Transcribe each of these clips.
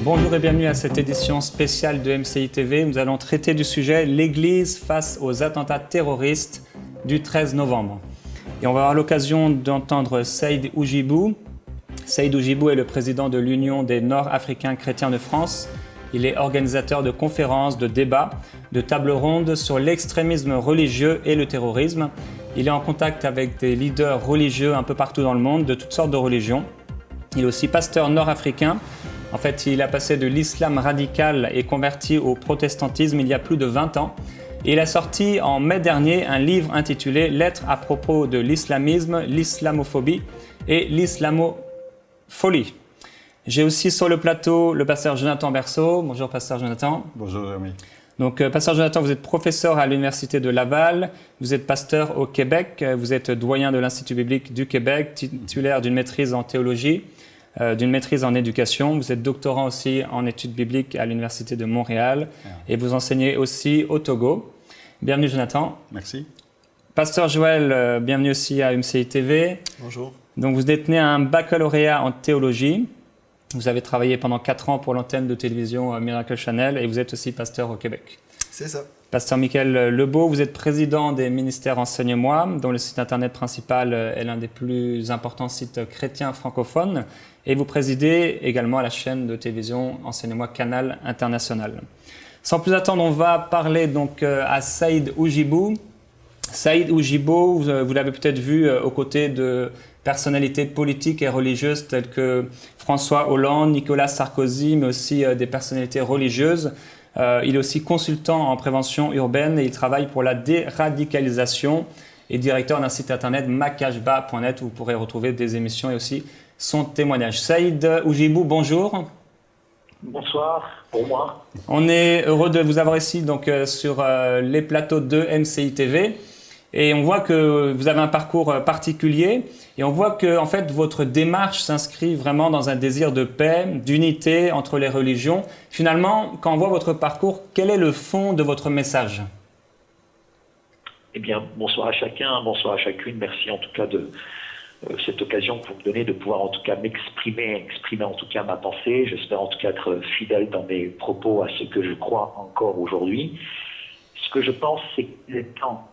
Bonjour et bienvenue à cette édition spéciale de MCI TV. Nous allons traiter du sujet l'Église face aux attentats terroristes du 13 novembre. Et on va avoir l'occasion d'entendre Saïd Oujibou. Saïd Oujibou est le président de l'Union des Nord-Africains chrétiens de France. Il est organisateur de conférences, de débats, de tables rondes sur l'extrémisme religieux et le terrorisme. Il est en contact avec des leaders religieux un peu partout dans le monde, de toutes sortes de religions. Il est aussi pasteur nord-africain. En fait, il a passé de l'islam radical et converti au protestantisme il y a plus de 20 ans. Et il a sorti en mai dernier un livre intitulé « Lettres à propos de l'islamisme, l'islamophobie et l'islamofolie ». J'ai aussi sur le plateau le pasteur Jonathan Berceau. Bonjour pasteur Jonathan. Bonjour Jérémy. Donc pasteur Jonathan, vous êtes professeur à l'Université de Laval, vous êtes pasteur au Québec, vous êtes doyen de l'Institut biblique du Québec, titulaire d'une maîtrise en théologie, d'une maîtrise en éducation. Vous êtes doctorant aussi en études bibliques à l'Université de Montréal et vous enseignez aussi au Togo. Bienvenue Jonathan. Merci. Pasteur Joël, bienvenue aussi à MCI TV. Bonjour. Donc vous détenez un baccalauréat en théologie. Vous avez travaillé pendant 4 ans pour l'antenne de télévision Miracle Channel et vous êtes aussi pasteur au Québec. C'est ça. Pasteur Michael Lebeau, vous êtes président des ministères Enseigne-moi, dont le site internet principal est l'un des plus importants sites chrétiens francophones. Et vous présidez également à la chaîne de télévision Enseigne-moi Canal International. Sans plus attendre, on va parler donc à Saïd Oujibou. Saïd Oujibou, vous l'avez peut-être vu aux côtés de personnalités politiques et religieuses telles que François Hollande, Nicolas Sarkozy, mais aussi des personnalités religieuses. Il est aussi consultant en prévention urbaine et il travaille pour la déradicalisation et directeur d'un site internet makashba.net où vous pourrez retrouver des émissions et aussi son témoignage. Saïd Oujibou, bonjour. Bonsoir, pour moi. On est heureux de vous avoir ici donc, sur les plateaux de MCI TV. Et on voit que vous avez un parcours particulier et on voit que en fait, votre démarche s'inscrit vraiment dans un désir de paix, d'unité entre les religions. Finalement, quand on voit votre parcours, quel est le fond de votre message ? Eh bien, bonsoir à chacun, bonsoir à chacune. Merci en tout cas de cette occasion que vous me donnez de pouvoir en tout cas exprimer en tout cas ma pensée. J'espère en tout cas être fidèle dans mes propos à ce que je crois encore aujourd'hui. Ce que je pense, c'est qu'il est temps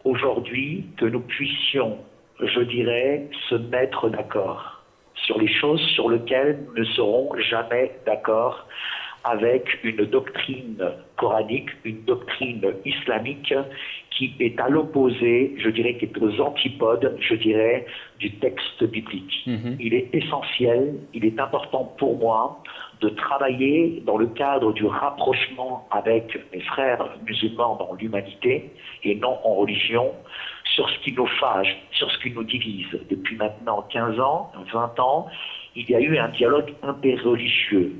aujourd'hui que nous puissions, je dirais, se mettre d'accord sur les choses sur lesquelles nous ne serons jamais d'accord avec une doctrine coranique, une doctrine islamique qui est à l'opposé, je dirais, qui est aux antipodes, je dirais, du texte biblique. Il est essentiel, il est important pour moi de travailler dans le cadre du rapprochement avec mes frères musulmans dans l'humanité et non en religion, sur ce qui nous fâche, sur ce qui nous divise. Depuis maintenant 15 ans, 20 ans, il y a eu un dialogue interreligieux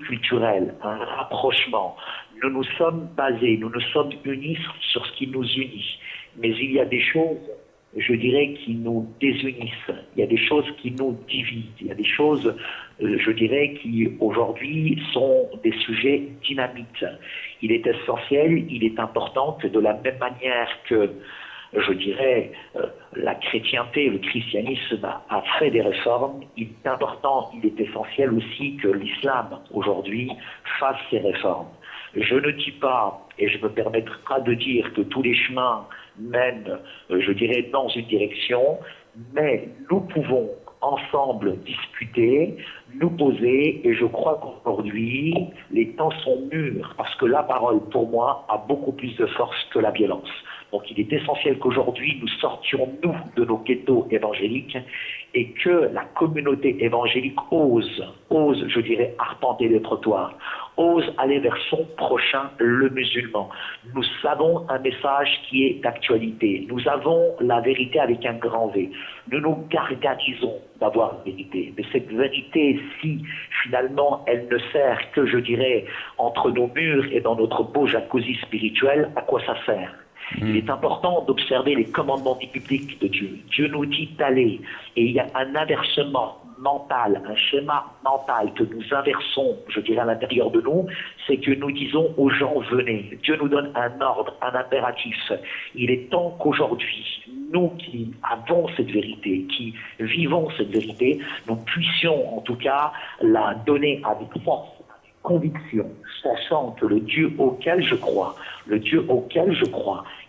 culturel, un rapprochement. Nous nous sommes basés, nous nous sommes unis sur ce qui nous unit. Mais il y a des choses, je dirais, qui nous désunissent. Il y a des choses qui nous divisent. Il y a des choses, je dirais, qui aujourd'hui sont des sujets dynamiques. Il est essentiel, il est important que de la même manière que, je dirais, la chrétienté, le christianisme a fait des réformes, il est important, il est essentiel aussi que l'islam aujourd'hui fasse ses réformes. Je ne dis pas, et je me permettrai pas de dire que tous les chemins mènent, je dirais, dans une direction, mais nous pouvons ensemble discuter, nous poser, et je crois qu'aujourd'hui, les temps sont mûrs, parce que la parole, pour moi, a beaucoup plus de force que la violence. Donc il est essentiel qu'aujourd'hui, nous sortions, nous, de nos ghettos évangéliques, et que la communauté évangélique ose, je dirais, arpenter les trottoirs, ose aller vers son prochain, le musulman. Nous avons un message qui est d'actualité. Nous avons la vérité avec un grand V. Nous nous gargarisons d'avoir la vérité. Mais cette vérité, si finalement elle ne sert que, je dirais, entre nos murs et dans notre beau jacuzzi spirituel, à quoi ça sert ? Il est important d'observer les commandements bibliques de Dieu. Dieu nous dit d'aller, et il y a un inversement mental que nous inversons, je dirais, à l'intérieur de nous, c'est que nous disons aux gens, venez. Dieu nous donne un ordre, un impératif. Il est temps qu'aujourd'hui, nous qui avons cette vérité, qui vivons cette vérité, nous puissions en tout cas la donner avec force, avec conviction, sachant que le Dieu auquel je crois,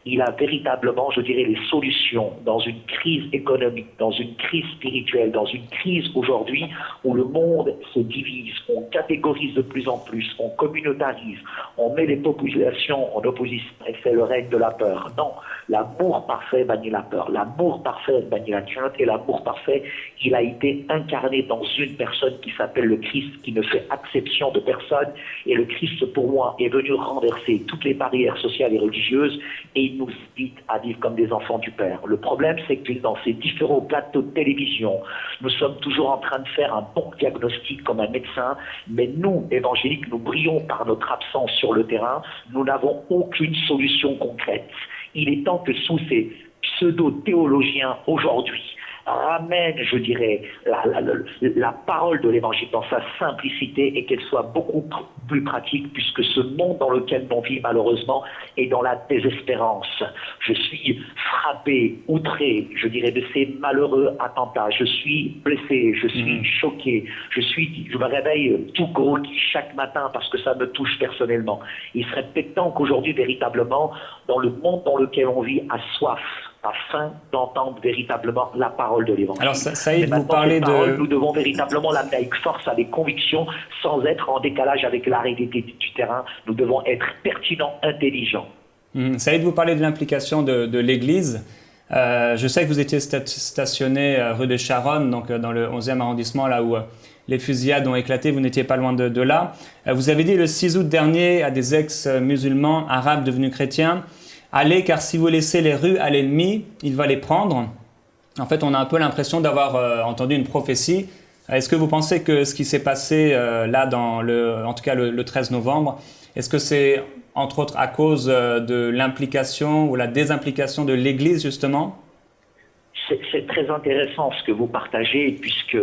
il a véritablement, je dirais, les solutions dans une crise économique, dans une crise spirituelle, dans une crise aujourd'hui où le monde se divise, on catégorise de plus en plus, on communautarise, on met les populations en opposition et c'est le règne de la peur. Non, l'amour parfait bannit la peur, l'amour parfait bannit la crainte et l'amour parfait, il a été incarné dans une personne qui s'appelle le Christ, qui ne fait exception de personne et le Christ pour moi est venu renverser toutes les barrières sociales et religieuses et il nous invite à vivre comme des enfants du Père. Le problème, c'est que dans ces différents plateaux de télévision, nous sommes toujours en train de faire un bon diagnostic comme un médecin, mais nous, évangéliques, nous brillons par notre absence sur le terrain, nous n'avons aucune solution concrète. Il est temps que sous ces pseudo-théologiens aujourd'hui ramène, je dirais, la parole de l'évangile dans sa simplicité et qu'elle soit beaucoup plus pratique puisque ce monde dans lequel on vit malheureusement est dans la désespérance. Je suis frappé, outré, je dirais, de ces malheureux attentats. Je suis blessé, je suis choqué, je me réveille tout groggy chaque matin parce que ça me touche personnellement. Il serait peut-être temps qu'aujourd'hui, véritablement, dans le monde dans lequel on vit, à soif, afin d'entendre véritablement la parole de l'Évangile. Alors Saïd, vous parlez de... Nous devons véritablement l'amener avec force, avec conviction, sans être en décalage avec la réalité du terrain. Nous devons être pertinents, intelligents. Saïd, vous parlez de l'implication de l'Église. Je sais que vous étiez stationné rue de Charonne, donc dans le 11e arrondissement, là où les fusillades ont éclaté. Vous n'étiez pas loin de là. Vous avez dit le 6 août dernier à des ex-musulmans arabes devenus chrétiens: allez, car si vous laissez les rues à l'ennemi, il va les prendre. En fait, on a un peu l'impression d'avoir entendu une prophétie. Est-ce que vous pensez que ce qui s'est passé là, en tout cas le 13 novembre, est-ce que c'est entre autres à cause de l'implication ou la désimplication de l'Église justement ? C'est très intéressant ce que vous partagez, puisque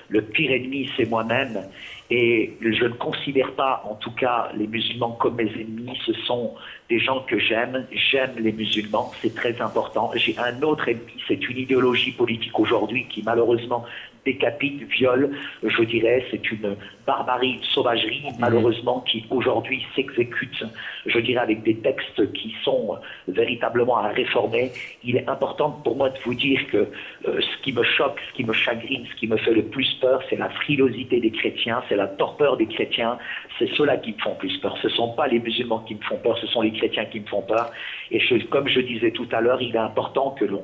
le pire ennemi, c'est moi-même. Et je ne considère pas, en tout cas, les musulmans comme mes ennemis. Ce sont des gens que j'aime. J'aime les musulmans, c'est très important. J'ai un autre ennemi, c'est une idéologie politique aujourd'hui qui, malheureusement, décapite, viole, je dirais, c'est une barbarie, une sauvagerie, malheureusement, qui aujourd'hui s'exécute, je dirais, avec des textes qui sont véritablement à réformer. Il est important pour moi de vous dire que ce qui me choque, ce qui me chagrine, ce qui me fait le plus peur, c'est la frilosité des chrétiens, c'est la torpeur des chrétiens, c'est ceux-là qui me font plus peur. Ce ne sont pas les musulmans qui me font peur, ce sont les chrétiens qui me font peur. Et comme je disais tout à l'heure, il est important que l'on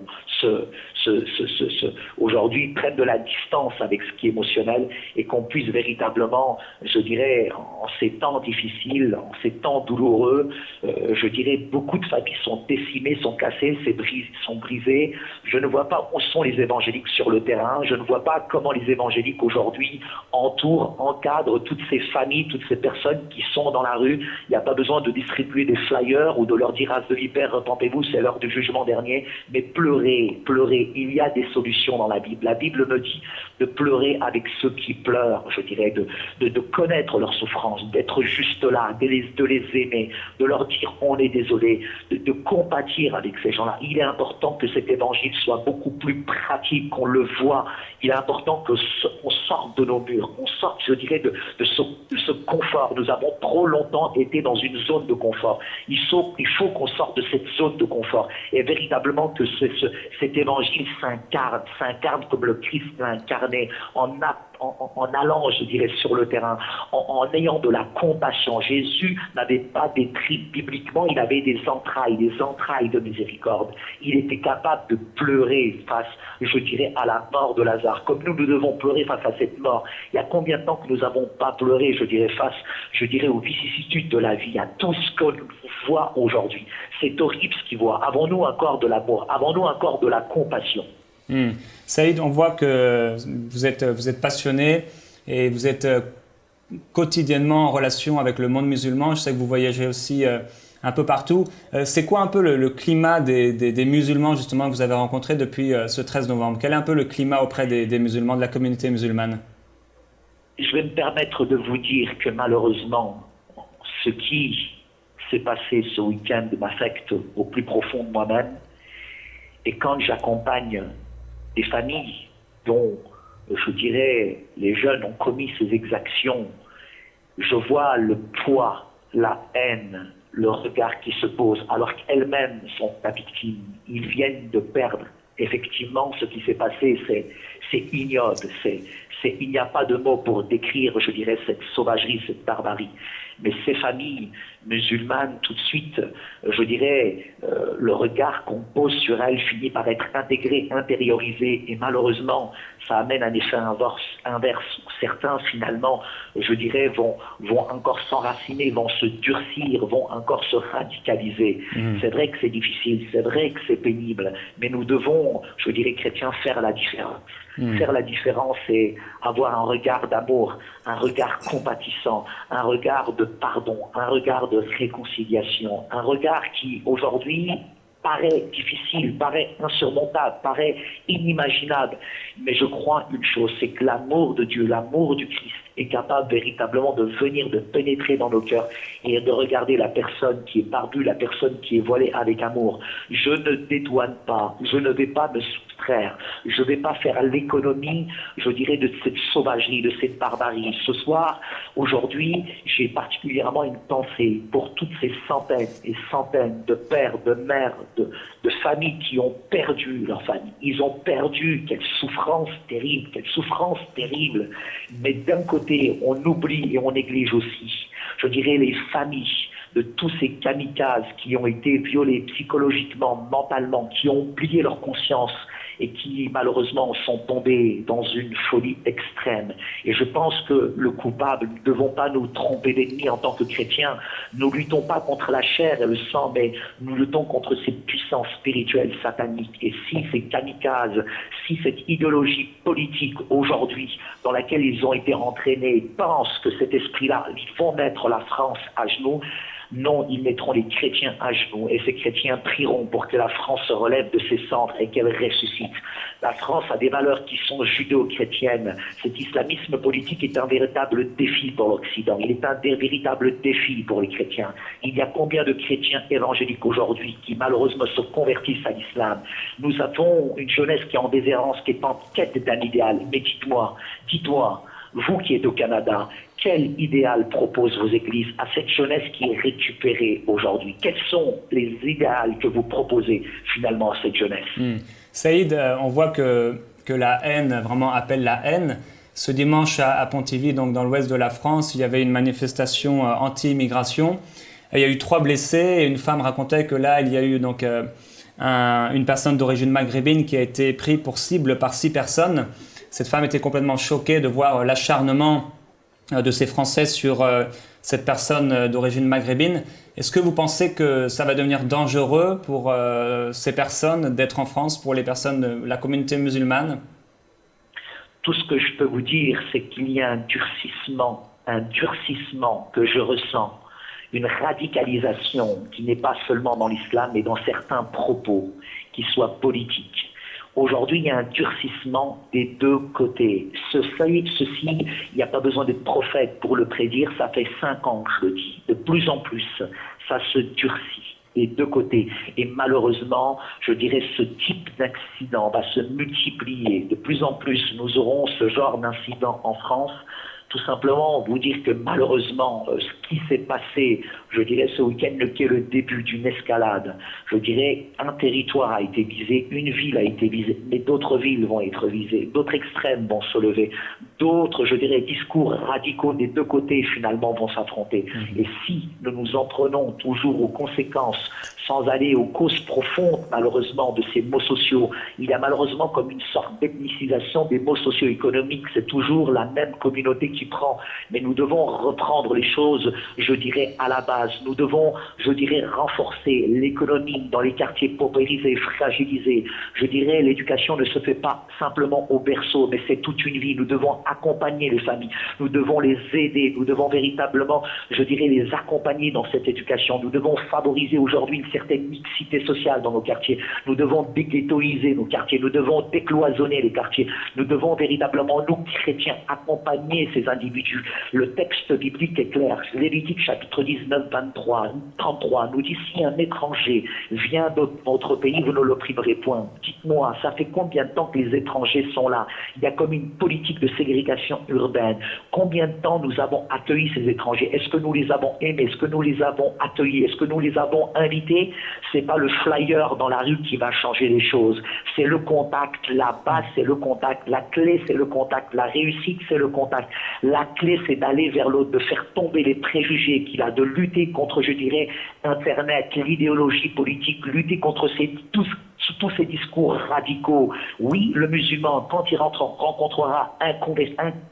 aujourd'hui prenne de la distance avec ce qui est émotionnel et qu'on puisse véritablement, je dirais, en ces temps difficiles, en ces temps douloureux, je dirais, beaucoup de familles sont décimées, sont cassées, sont brisées. Je ne vois pas où sont les évangéliques sur le terrain. Je ne vois pas comment les évangéliques aujourd'hui entourent, encadrent toutes ces familles, toutes ces personnes qui sont dans la rue. Il n'y a pas besoin de distribuer des flyers ou de leur dire: race de vipère, repentez-vous, c'est l'heure du jugement dernier. Mais pleurez, pleurez. Il y a des solutions dans la Bible. La Bible me dit de pleurer avec ceux qui pleurent, je dirais, de connaître leur souffrance, d'être juste là, de les aimer, de leur dire on est désolé, de compatir avec ces gens-là. Il est important que cet évangile soit beaucoup plus pratique, qu'on le voit. Il est important qu'on sorte de nos murs, qu'on sorte, je dirais, de ce confort. Nous avons trop longtemps été dans une zone de confort. Il faut qu'on sorte de cette zone de confort et véritablement que cet évangile s'incarne comme le Christ l'a incarné en allant, je dirais, sur le terrain, en ayant de la compassion. Jésus n'avait pas des tripes bibliquement, il avait des entrailles de miséricorde. Il était capable de pleurer face, je dirais, à la mort de Lazare, comme nous devons pleurer face à cette mort. Il y a combien de temps que nous n'avons pas pleuré, je dirais, face, aux vicissitudes de la vie, à tout ce que nous voit aujourd'hui. C'est horrible ce qu'il voit. Avons-nous encore de l'amour? Avons-nous encore de la compassion? Saïd, on voit que vous êtes passionné et vous êtes quotidiennement en relation avec le monde musulman. Je sais que vous voyagez aussi un peu partout. C'est quoi un peu le climat des musulmans justement que vous avez rencontrés depuis ce 13 novembre? Quel est un peu le climat auprès des musulmans, de la communauté musulmane? Je vais me permettre de vous dire que malheureusement, ce qui s'est passé ce week-end m'affecte au plus profond de moi-même. Et quand j'accompagne des familles dont, je dirais, les jeunes ont commis ces exactions, je vois le poids, la haine, le regard qui se pose, alors qu'elles-mêmes sont la victime. Ils viennent de perdre. Effectivement, ce qui s'est passé, c'est ignoble. Il n'y a pas de mots pour décrire, je dirais, cette sauvagerie, cette barbarie. Mais ces familles musulmanes, tout de suite, je dirais, le regard qu'on pose sur elles finit par être intégré, intériorisé, et malheureusement, ça amène un effet inverse. Certains, finalement, je dirais, vont encore s'enraciner, vont se durcir, vont encore se radicaliser. C'est vrai que c'est difficile, c'est vrai que c'est pénible, mais nous devons, je dirais, chrétiens, faire la différence. Faire la différence et avoir un regard d'amour, un regard compatissant, un regard de pardon, un regard de réconciliation, un regard qui aujourd'hui paraît difficile, paraît insurmontable, paraît inimaginable. Mais je crois une chose, c'est que l'amour de Dieu, l'amour du Christ est capable véritablement de venir, de pénétrer dans nos cœurs et de regarder la personne qui est barbue, la personne qui est voilée avec amour. Je ne dédouane pas, je ne vais pas me soustraire, je ne vais pas faire l'économie, je dirais, de cette sauvagerie, de cette barbarie. Ce soir, aujourd'hui, j'ai particulièrement une pensée pour toutes ces centaines et centaines de pères, de mères, de familles qui ont perdu leur famille. Ils ont perdu, quelle souffrance terrible. Mais d'un côté, on oublie et on néglige aussi, je dirais, les familles de tous ces kamikazes qui ont été violés psychologiquement, mentalement, qui ont oublié leur conscience et qui malheureusement sont tombés dans une folie extrême. Et je pense que le coupable, nous ne devons pas nous tromper d'ennemis en tant que chrétiens. Nous ne luttons pas contre la chair et le sang, mais nous luttons contre ces puissances spirituelles sataniques. Et si ces kamikazes, si cette idéologie politique aujourd'hui dans laquelle ils ont été entraînés pensent que cet esprit-là, ils vont mettre la France à genoux, non, ils mettront les chrétiens à genoux et ces chrétiens prieront pour que la France se relève de ses cendres et qu'elle ressuscite. La France a des valeurs qui sont judéo-chrétiennes. Cet islamisme politique est un véritable défi pour l'Occident. Il est un véritable défi pour les chrétiens. Il y a combien de chrétiens évangéliques aujourd'hui qui malheureusement se convertissent à l'islam? Nous avons une jeunesse qui est en déshérence, qui est en quête d'un idéal. Mais dites-moi, vous qui êtes au Canada, quel idéal proposent vos églises à cette jeunesse qui est récupérée aujourd'hui? Quels sont les idéaux que vous proposez finalement à cette jeunesse? Saïd, on voit que la haine vraiment appelle la haine. Ce dimanche à Pontivy, donc dans l'ouest de la France, il y avait une manifestation anti-immigration. Il y a eu 3 blessés et une femme racontait que là, il y a eu donc une personne d'origine maghrébine qui a été prise pour cible par 6 personnes. Cette femme était complètement choquée de voir l'acharnement de ces Français sur cette personne d'origine maghrébine. Est-ce que vous pensez que ça va devenir dangereux pour ces personnes d'être en France, pour les personnes de la communauté musulmane? Tout ce que je peux vous dire, c'est qu'il y a un durcissement que je ressens, une radicalisation qui n'est pas seulement dans l'islam, mais dans certains propos, qui soient politiques. Aujourd'hui, il y a un durcissement des deux côtés. Ceci, il n'y a pas besoin d'être prophète pour le prédire, ça fait 5 ans que je le dis. De plus en plus, ça se durcit des deux côtés. Et malheureusement, je dirais, ce type d'accident va se multiplier. De plus en plus, nous aurons ce genre d'incident en France. Tout simplement vous dire que malheureusement, ce qui s'est passé, je dirais ce week-end, qui est le début d'une escalade, je dirais un territoire a été visé, une ville a été visée, mais d'autres villes vont être visées, d'autres extrêmes vont se lever, d'autres, je dirais, discours radicaux des deux côtés finalement vont s'affronter. Et si nous nous en prenons toujours aux conséquences, sans aller aux causes profondes malheureusement de ces maux sociaux, il y a malheureusement comme une sorte d'ethnicisation des maux socio-économiques, c'est toujours la même communauté qui t'y prends. Mais nous devons reprendre les choses, je dirais, à la base. Nous devons, je dirais, renforcer l'économie dans les quartiers paupérisés, fragilisés. Je dirais, l'éducation ne se fait pas simplement au berceau, mais c'est toute une vie. Nous devons accompagner les familles. Nous devons les aider. Nous devons véritablement, je dirais, les accompagner dans cette éducation. Nous devons favoriser aujourd'hui une certaine mixité sociale dans nos quartiers. Nous devons déghettoiser nos quartiers. Nous devons décloisonner les quartiers. Nous devons véritablement, nous chrétiens, accompagner ces individus. Le texte biblique est clair. Lévitique chapitre 19, 33 nous dit: si un étranger vient de notre pays, vous ne l'opprimerez point. Dites-moi, ça fait combien de temps que les étrangers sont là? Il y a comme une politique de ségrégation urbaine. Combien de temps nous avons accueilli ces étrangers? Est-ce que nous les avons aimés? Est-ce que nous les avons accueillis? Est-ce que nous les avons invités? C'est pas le flyer dans la rue qui va changer les choses. C'est le contact. La base, c'est le contact. La clé, c'est le contact. La réussite, c'est le contact. La clé, c'est d'aller vers l'autre, de faire tomber les préjugés qu'il a, de lutter contre, je dirais, Internet, l'idéologie politique, lutter contre tous ces discours radicaux. Oui, le musulman, quand il rencontrera un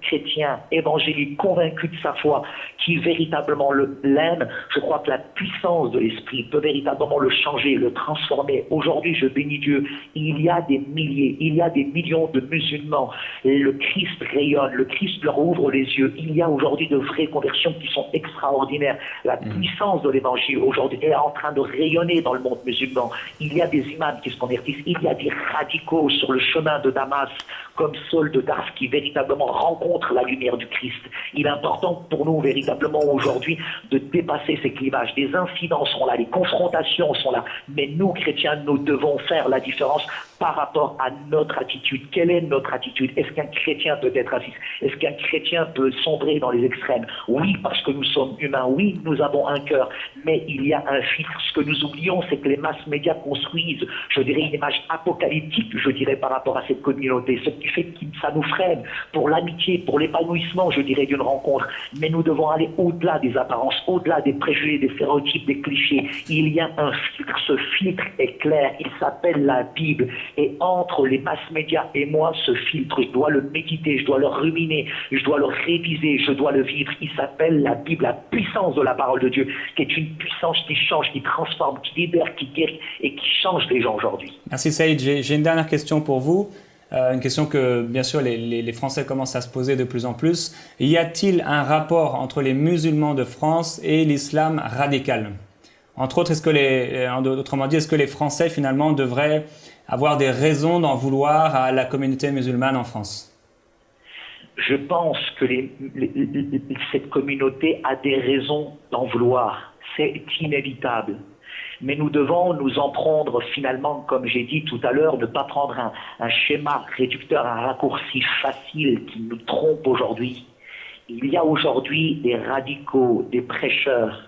chrétien évangélique convaincu de sa foi, qui véritablement l'aime, je crois que la puissance de l'esprit peut véritablement le changer, le transformer. Aujourd'hui, je bénis Dieu, il y a des milliers, il y a des millions de musulmans. Le Christ rayonne, le Christ leur ouvre les yeux. Il y a aujourd'hui de vraies conversions qui sont extraordinaires. La puissance de l'évangile aujourd'hui est en train de rayonner dans le monde musulman. Il y a des imams qui se convertissent, il y a des radicaux sur le chemin de Damas, comme Saul de Tarse, qui véritablement rencontrent la lumière du Christ. Il est important pour nous véritablement aujourd'hui de dépasser ces clivages. Des incidents sont là, les confrontations sont là, mais nous, chrétiens, nous devons faire la différence par rapport à notre attitude. Quelle est notre attitude? Est-ce qu'un chrétien peut être raciste? Est-ce qu'un chrétien peut sombrer dans les extrêmes? Oui, parce que nous sommes humains. Oui, nous avons un cœur. Mais il y a un filtre. Ce que nous oublions, c'est que les masses médias construisent, je dirais, une image apocalyptique, je dirais, par rapport à cette communauté. Ce qui fait que ça nous freine pour l'amitié, pour l'épanouissement, je dirais, d'une rencontre. Mais nous devons aller au-delà des apparences, au-delà des préjugés, des stéréotypes, des clichés. Il y a un filtre. Ce filtre est clair. Il s'appelle la Bible. Et entre les masses médias et moi, ce filtre, je dois le méditer, je dois le ruminer, je dois le réviser, je dois le vivre. Il s'appelle la Bible, la puissance de la parole de Dieu, qui est une puissance qui change, qui transforme, qui libère, qui guérit et qui change les gens aujourd'hui. Merci Saïd. J'ai une dernière question pour vous. Une question que, bien sûr, les Français commencent à se poser de plus en plus. Y a-t-il un rapport entre les musulmans de France et l'islam radical? Entre autres, autrement dit, est-ce que les Français, finalement, devraient avoir des raisons d'en vouloir à la communauté musulmane en France? Je pense que cette communauté a des raisons d'en vouloir. C'est inévitable. Mais nous devons nous en prendre finalement, comme j'ai dit tout à l'heure, ne pas prendre un schéma réducteur, un raccourci facile qui nous trompe aujourd'hui. Il y a aujourd'hui des radicaux, des prêcheurs.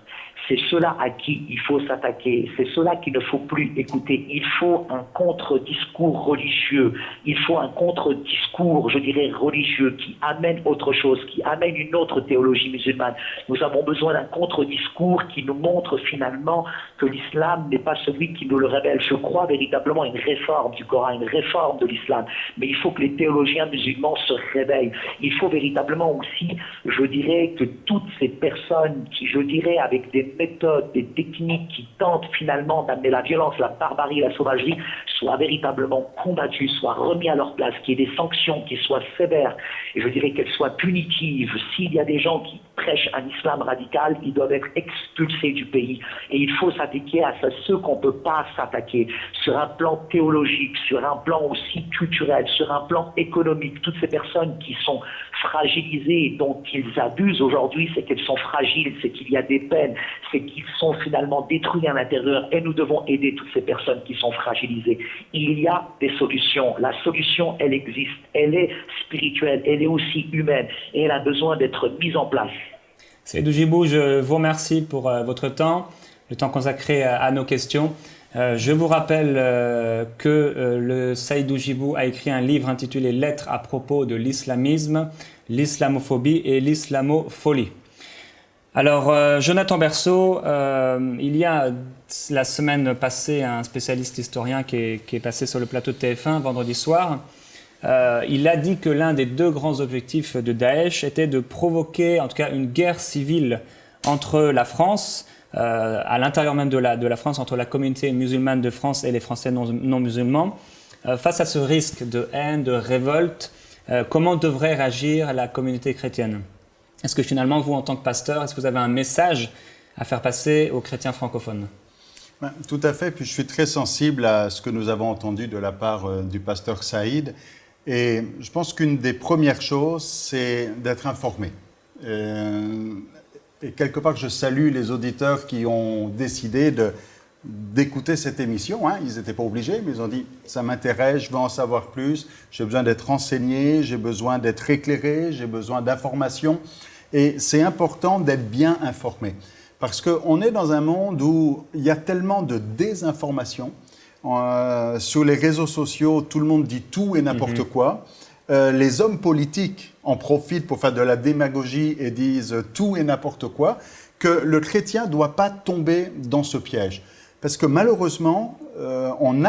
C'est ceux-là à qui il faut s'attaquer, c'est ceux-là qu'il ne faut plus écouter. Il faut un contre-discours religieux, il faut un contre-discours, je dirais, religieux, qui amène autre chose, qui amène une autre théologie musulmane. Nous avons besoin d'un contre-discours qui nous montre finalement que l'islam n'est pas celui qui nous le révèle. Je crois véritablement à une réforme du Coran, une réforme de l'islam, mais il faut que les théologiens musulmans se réveillent. Il faut véritablement aussi, je dirais, que toutes ces personnes qui, je dirais, avec des méthodes, des techniques qui tentent finalement d'amener la violence, la barbarie, la sauvagerie, soient véritablement combattues, soient remis à leur place, qu'il y ait des sanctions qui soient sévères, et je dirais qu'elles soient punitives. S'il y a des gens qui prêchent un islam radical, ils doivent être expulsés du pays. Et il faut s'attaquer à ceux qu'on ne peut pas s'attaquer, sur un plan théologique, sur un plan aussi culturel, sur un plan économique. Toutes ces personnes qui sont fragilisées et dont ils abusent aujourd'hui, c'est qu'elles sont fragiles, c'est qu'il y a des peines, c'est qu'ils sont finalement détruits à l'intérieur, et nous devons aider toutes ces personnes qui sont fragilisées. Il y a des solutions. La solution, elle existe. Elle est spirituelle, elle est aussi humaine, et elle a besoin d'être mise en place. Saïd Oujibou, je vous remercie pour votre temps, le temps consacré à nos questions. Je vous rappelle que le Saïd Oujibou a écrit un livre intitulé « Lettres à propos de l'islamisme, l'islamophobie et l'islamofolie ». Alors, Jonathan Berceau, il y a la semaine passée un spécialiste historien qui est passé sur le plateau de TF1 vendredi soir il a dit que l'un des deux grands objectifs de Daesh était de provoquer en tout cas une guerre civile entre la France, à l'intérieur même de la France, entre la communauté musulmane de France et les Français non musulmans. Face à ce risque de haine, de révolte, comment devrait réagir la communauté chrétienne? Est-ce que finalement, vous, en tant que pasteur, est-ce que vous avez un message à faire passer aux chrétiens francophones? Tout à fait, puis je suis très sensible à ce que nous avons entendu de la part du pasteur Saïd. Et je pense qu'une des premières choses, c'est d'être informé. Et quelque part, je salue les auditeurs qui ont décidé d'écouter cette émission. Ils n'étaient pas obligés, mais ils ont dit « ça m'intéresse, je veux en savoir plus, j'ai besoin d'être renseigné, j'ai besoin d'être éclairé, j'ai besoin d'informations ». Et c'est important d'être bien informé. Parce qu'on est dans un monde où il y a tellement de désinformation. Sur les réseaux sociaux, tout le monde dit tout et n'importe quoi. Les hommes politiques en profitent pour faire de la démagogie et disent tout et n'importe quoi, que le chrétien ne doit pas tomber dans ce piège. Parce que malheureusement, on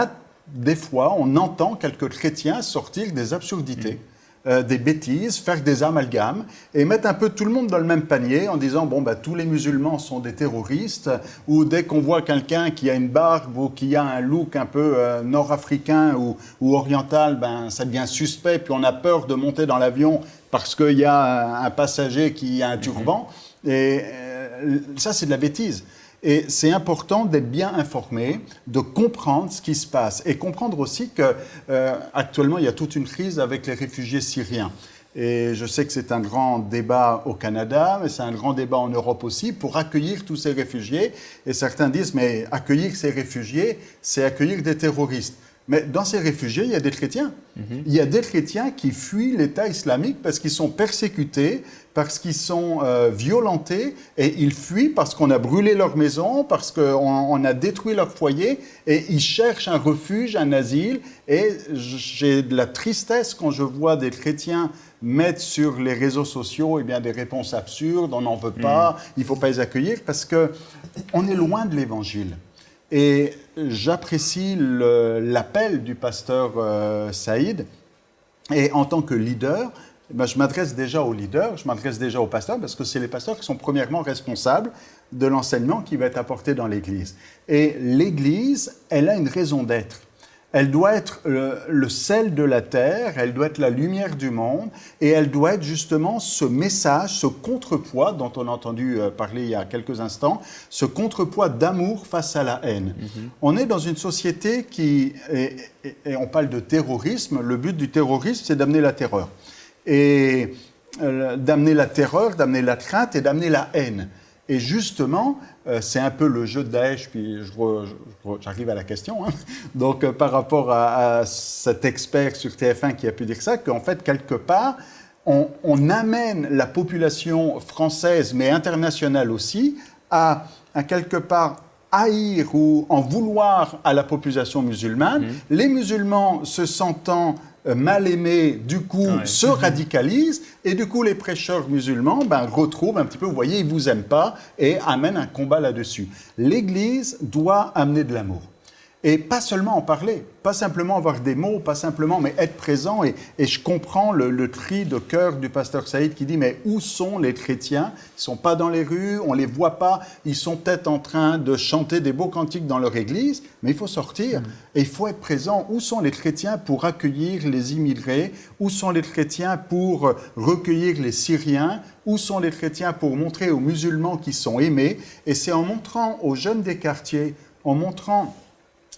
entend quelques chrétiens sortir des absurdités, des bêtises, faire des amalgames et mettre un peu tout le monde dans le même panier en disant tous les musulmans sont des terroristes, ou dès qu'on voit quelqu'un qui a une barbe ou qui a un look un peu nord-africain ou oriental, ça devient suspect, puis on a peur de monter dans l'avion parce qu'il y a un passager qui a un turban. Et ça, c'est de la bêtise. Et c'est important d'être bien informé, de comprendre ce qui se passe et comprendre aussi qu'actuellement, il y a toute une crise avec les réfugiés syriens. Et je sais que c'est un grand débat au Canada, mais c'est un grand débat en Europe aussi pour accueillir tous ces réfugiés. Et certains disent, mais accueillir ces réfugiés, c'est accueillir des terroristes. Mais dans ces réfugiés, il y a des chrétiens. Il y a des chrétiens qui fuient l'État islamique parce qu'ils sont persécutés, parce qu'ils sont violentés, et ils fuient parce qu'on a brûlé leur maison, parce qu'on a détruit leur foyer, et ils cherchent un refuge, un asile. Et j'ai de la tristesse quand je vois des chrétiens mettre sur les réseaux sociaux des réponses absurdes, on n'en veut pas, il ne faut pas les accueillir, parce qu'on est loin de l'Évangile. Et j'apprécie l'appel du pasteur Saïd. Et en tant que leader, je m'adresse déjà aux leaders, je m'adresse déjà aux pasteurs, parce que c'est les pasteurs qui sont premièrement responsables de l'enseignement qui va être apporté dans l'Église. Et l'Église, elle a une raison d'être. Elle doit être le sel de la terre, elle doit être la lumière du monde, et elle doit être justement ce message, ce contrepoids dont on a entendu parler il y a quelques instants, ce contrepoids d'amour face à la haine. On est dans une société et on parle de terrorisme, le but du terrorisme, c'est d'amener la terreur. Et d'amener la terreur, d'amener la crainte et d'amener la haine. Et justement, c'est un peu le jeu de Daesh, puis j'arrive à la question. Donc, par rapport à cet expert sur TF1 qui a pu dire ça, qu'en fait, quelque part, on amène la population française, mais internationale aussi, à quelque part haïr ou en vouloir à la population musulmane. Les musulmans se sentant mal aimés, du coup, se radicalisent, et du coup, les prêcheurs musulmans retrouvent un petit peu, vous voyez, ils ne vous aiment pas, et amènent un combat là-dessus. L'Église doit amener de l'amour. Et pas seulement en parler, pas simplement avoir des mots, pas simplement, mais être présent. Et je comprends le cri de cœur du pasteur Saïd qui dit « Mais où sont les chrétiens? Ils ne sont pas dans les rues, on ne les voit pas. Ils sont peut-être en train de chanter des beaux cantiques dans leur église, mais il faut sortir. Et il faut être présent. Où sont les chrétiens pour accueillir les immigrés? Où sont les chrétiens pour recueillir les Syriens? Où sont les chrétiens pour montrer aux musulmans qu'ils sont aimés? Et c'est en montrant aux jeunes des quartiers, en montrant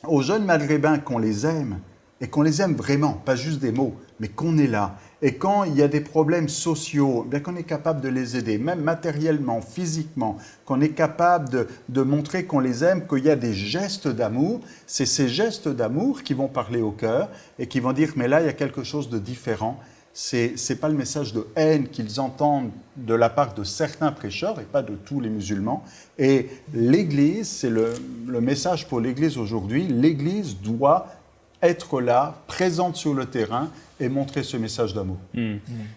aux jeunes maghrébins qu'on les aime, et qu'on les aime vraiment, pas juste des mots, mais qu'on est là. Et quand il y a des problèmes sociaux, qu'on est capable de les aider, même matériellement, physiquement, qu'on est capable de montrer qu'on les aime, qu'il y a des gestes d'amour, c'est ces gestes d'amour qui vont parler au cœur et qui vont dire « mais là, il y a quelque chose de différent ». C'est pas le message de haine qu'ils entendent de la part de certains prêcheurs et pas de tous les musulmans. Et l'Église, c'est le message pour l'Église aujourd'hui, l'Église doit être là, présente sur le terrain et montrer ce message d'amour.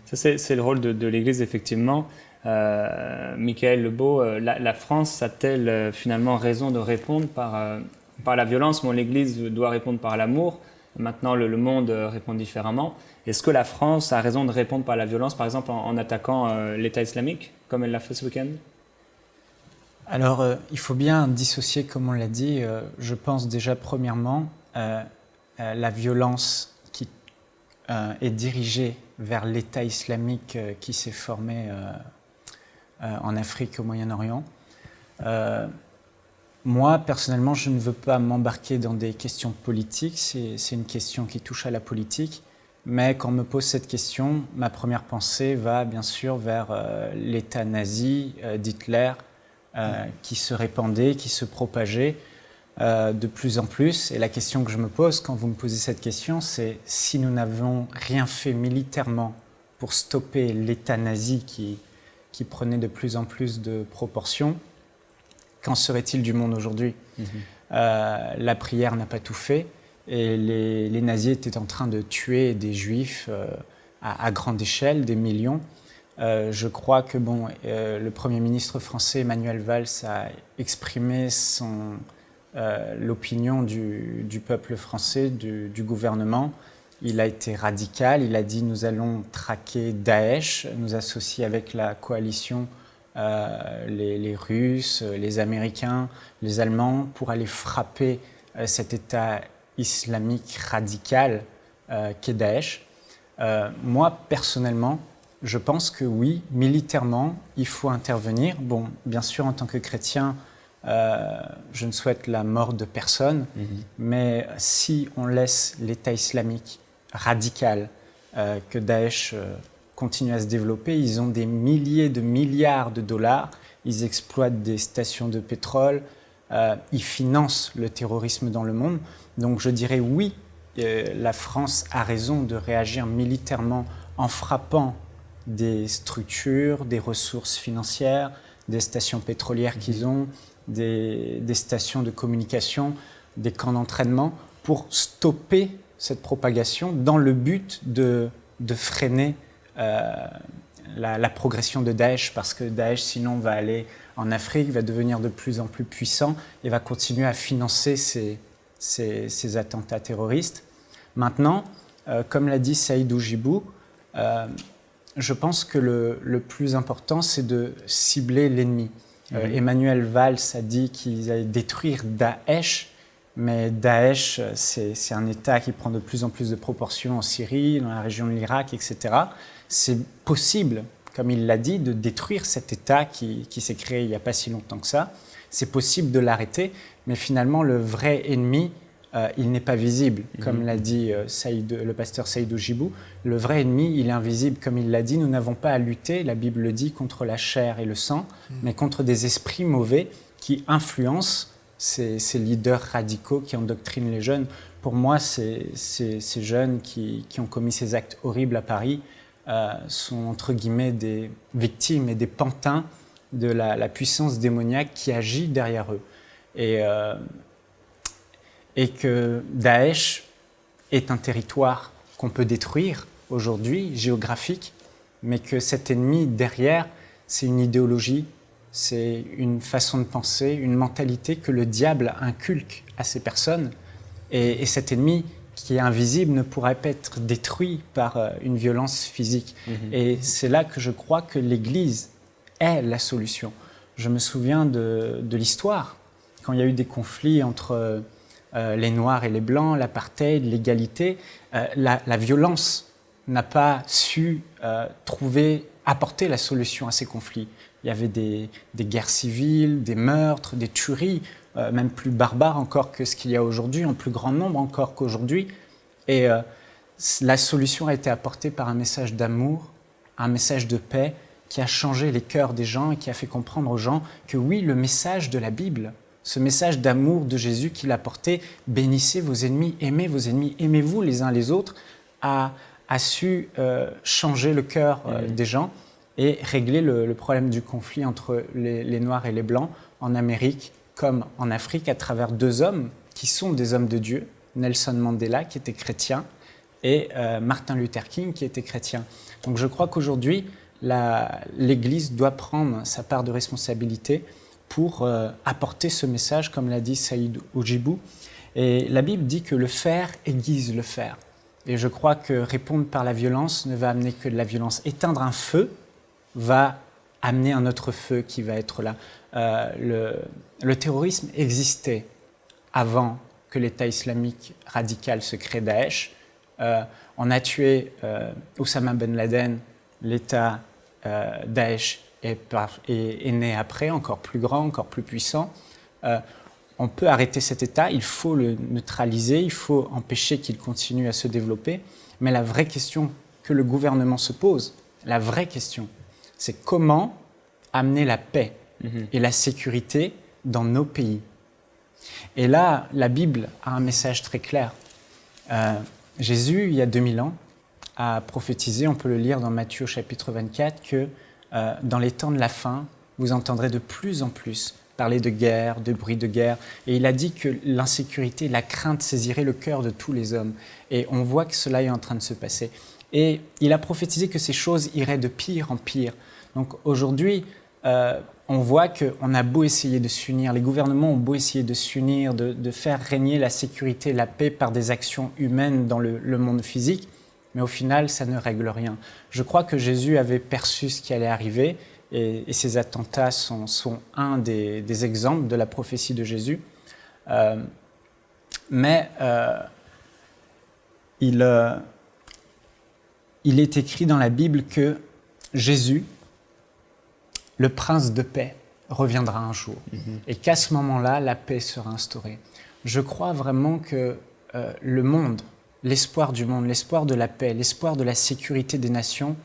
Ça, c'est le rôle de l'Église, effectivement. Michael Lebeau, la France a-t-elle finalement raison de répondre par la violence? L'Église doit répondre par l'amour. Maintenant, le monde répond différemment. Est-ce que la France a raison de répondre par la violence, par exemple en attaquant l'État islamique, comme elle l'a fait ce week-end? Alors, il faut bien dissocier, comme on l'a dit, je pense déjà premièrement, la violence qui est dirigée vers l'État islamique qui s'est formé en Afrique, au Moyen-Orient. Moi, personnellement, je ne veux pas m'embarquer dans des questions politiques, c'est une question qui touche à la politique, mais quand on me pose cette question, ma première pensée va bien sûr vers l'État nazi d'Hitler, qui se répandait, qui se propageait de plus en plus. Et la question que je me pose quand vous me posez cette question, c'est si nous n'avons rien fait militairement pour stopper l'État nazi qui prenait de plus en plus de proportions, qu'en serait-il du monde aujourd'hui? La prière n'a pas tout fait et les nazis étaient en train de tuer des juifs à grande échelle, des millions. Je crois que le Premier ministre français Manuel Valls a exprimé l'opinion du peuple français, du gouvernement. Il a été radical, il a dit nous allons traquer Daesh, nous associer avec la coalition les Russes, les Américains, les Allemands pour aller frapper cet État islamique radical qu'est Daesh. Moi, personnellement, je pense que oui, militairement, il faut intervenir. Bon, bien sûr, en tant que chrétien, je ne souhaite la mort de personne, mais si on laisse l'État islamique radical, que Daesh continue à se développer, ils ont des milliers de milliards de dollars, ils exploitent des stations de pétrole, ils financent le terrorisme dans le monde. Donc je dirais oui, la France a raison de réagir militairement en frappant des structures, des ressources financières, des stations pétrolières qu'ils ont, des stations de communication, des camps d'entraînement, pour stopper cette propagation dans le but de freiner la progression de Daesh, parce que Daesh sinon va aller en Afrique, va devenir de plus en plus puissant et va continuer à financer ces attentats terroristes. Maintenant, comme l'a dit Saïd Oujibou, je pense que le plus important, c'est de cibler l'ennemi. Emmanuel Valls a dit qu'ils allaient détruire Daesh, mais Daesh, c'est un État qui prend de plus en plus de proportions en Syrie, dans la région de l'Irak, etc. C'est possible, comme il l'a dit, de détruire cet État qui s'est créé il n'y a pas si longtemps que ça. C'est possible de l'arrêter, mais finalement, le vrai ennemi, il n'est pas visible, comme l'a dit le pasteur Saïd Oujibou. Le vrai ennemi, il est invisible, comme il l'a dit. Nous n'avons pas à lutter, la Bible le dit, contre la chair et le sang, mais contre des esprits mauvais qui influencent ces leaders radicaux qui endoctrinent les jeunes. Pour moi, ces jeunes qui ont commis ces actes horribles à Paris sont entre guillemets des victimes et des pantins de la puissance démoniaque qui agit derrière eux. Et que Daesh est un territoire qu'on peut détruire aujourd'hui, géographique, mais que cet ennemi derrière, c'est une idéologie, c'est une façon de penser, une mentalité que le diable inculque à ces personnes. Et cet ennemi qui est invisible ne pourrait pas être détruit par une violence physique. Et c'est là que je crois que l'Église est la solution. Je me souviens de l'histoire, quand il y a eu des conflits entre les Noirs et les Blancs, l'apartheid, l'égalité, la violence n'a pas su apporter la solution à ces conflits. Il y avait des guerres civiles, des meurtres, des tueries, même plus barbares encore que ce qu'il y a aujourd'hui, en plus grand nombre encore qu'aujourd'hui. Et la solution a été apportée par un message d'amour, un message de paix qui a changé les cœurs des gens et qui a fait comprendre aux gens que oui, le message de la Bible, ce message d'amour de Jésus qu'il a porté, bénissez vos ennemis, aimez-vous les uns les autres, a su changer le cœur des gens et régler le problème du conflit entre les Noirs et les Blancs en Amérique comme en Afrique à travers deux hommes qui sont des hommes de Dieu, Nelson Mandela qui était chrétien et Martin Luther King qui était chrétien. Donc je crois qu'aujourd'hui, l'Église doit prendre sa part de responsabilité pour apporter ce message, comme l'a dit Saïd Oujibou. Et la Bible dit que le fer aiguise le fer. Et je crois que répondre par la violence ne va amener que de la violence. Éteindre un feu va amener un autre feu qui va être là. Le terrorisme existait avant que l'État islamique radical se crée, Daesh. On a tué Oussama Ben Laden, l'État Daesh est né après, encore plus grand, encore plus puissant. On peut arrêter cet État, il faut le neutraliser, il faut empêcher qu'il continue à se développer. Mais la vraie question que le gouvernement se pose, la vraie question, c'est comment amener la paix et la sécurité dans nos pays. Et là, la Bible a un message très clair. Jésus, il y a 2000 ans, a prophétisé, on peut le lire dans Matthieu chapitre 24, que dans les temps de la fin, vous entendrez de plus en plus parler de guerre, de bruit de guerre. Et il a dit que l'insécurité, la crainte saisirait le cœur de tous les hommes. Et on voit que cela est en train de se passer. Et il a prophétisé que ces choses iraient de pire en pire. Donc aujourd'hui, on voit qu'on a beau essayer de s'unir, les gouvernements ont beau essayer de s'unir, de faire régner la sécurité, la paix par des actions humaines dans le monde physique, mais au final, ça ne règle rien. Je crois que Jésus avait perçu ce qui allait arriver, et ces attentats sont un des exemples de la prophétie de Jésus. Mais il est écrit dans la Bible que Jésus, le prince de paix, reviendra un jour. Et qu'à ce moment-là, la paix sera instaurée. Je crois vraiment que le monde, l'espoir du monde, l'espoir de la paix, l'espoir de la sécurité des nations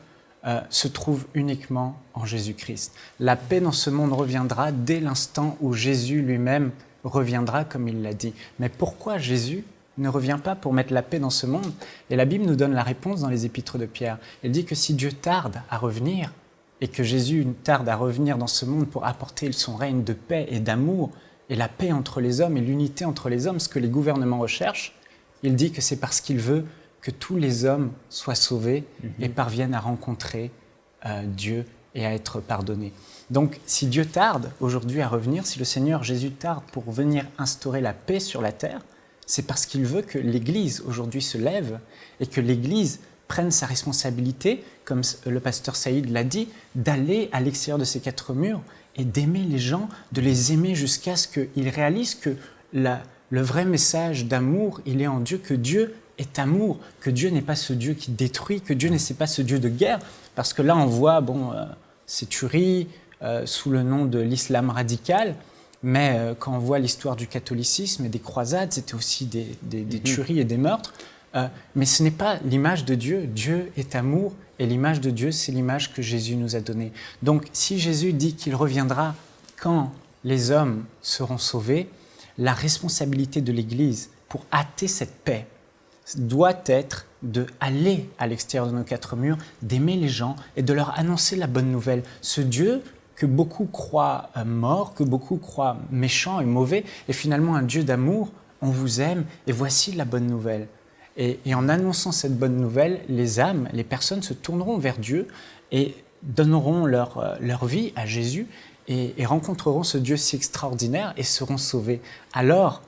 se trouve uniquement en Jésus-Christ. La paix dans ce monde reviendra dès l'instant où Jésus lui-même reviendra, comme il l'a dit. Mais pourquoi Jésus ne revient pas pour mettre la paix dans ce monde? Et la Bible nous donne la réponse dans les Épîtres de Pierre. Elle dit que si Dieu tarde à revenir, et que Jésus tarde à revenir dans ce monde pour apporter son règne de paix et d'amour, et la paix entre les hommes et l'unité entre les hommes, ce que les gouvernements recherchent, il dit que c'est parce qu'il veut que tous les hommes soient sauvés et parviennent à rencontrer Dieu et à être pardonnés. Donc, si Dieu tarde aujourd'hui à revenir, si le Seigneur Jésus tarde pour venir instaurer la paix sur la terre, c'est parce qu'il veut que l'Église aujourd'hui se lève et que l'Église prenne sa responsabilité, comme le pasteur Saïd l'a dit, d'aller à l'extérieur de ces quatre murs et d'aimer les gens, de les aimer jusqu'à ce qu'ils réalisent que le vrai message d'amour, il est en Dieu, que Dieu est amour, que Dieu n'est pas ce Dieu qui détruit, que Dieu n'est pas ce Dieu de guerre, parce que là on voit ces tueries sous le nom de l'islam radical, mais quand on voit l'histoire du catholicisme et des croisades, c'était aussi des tueries et des meurtres, mais ce n'est pas l'image de Dieu. Dieu est amour, et l'image de Dieu, c'est l'image que Jésus nous a donnée. Donc si Jésus dit qu'il reviendra quand les hommes seront sauvés, la responsabilité de l'Église pour hâter cette paix doit être d'aller à l'extérieur de nos quatre murs, d'aimer les gens et de leur annoncer la bonne nouvelle. Ce Dieu que beaucoup croient mort, que beaucoup croient méchant et mauvais, est finalement un Dieu d'amour. On vous aime et voici la bonne nouvelle. Et en annonçant cette bonne nouvelle, les âmes, les personnes se tourneront vers Dieu et donneront leur vie à Jésus et rencontreront ce Dieu si extraordinaire et seront sauvés. Alors,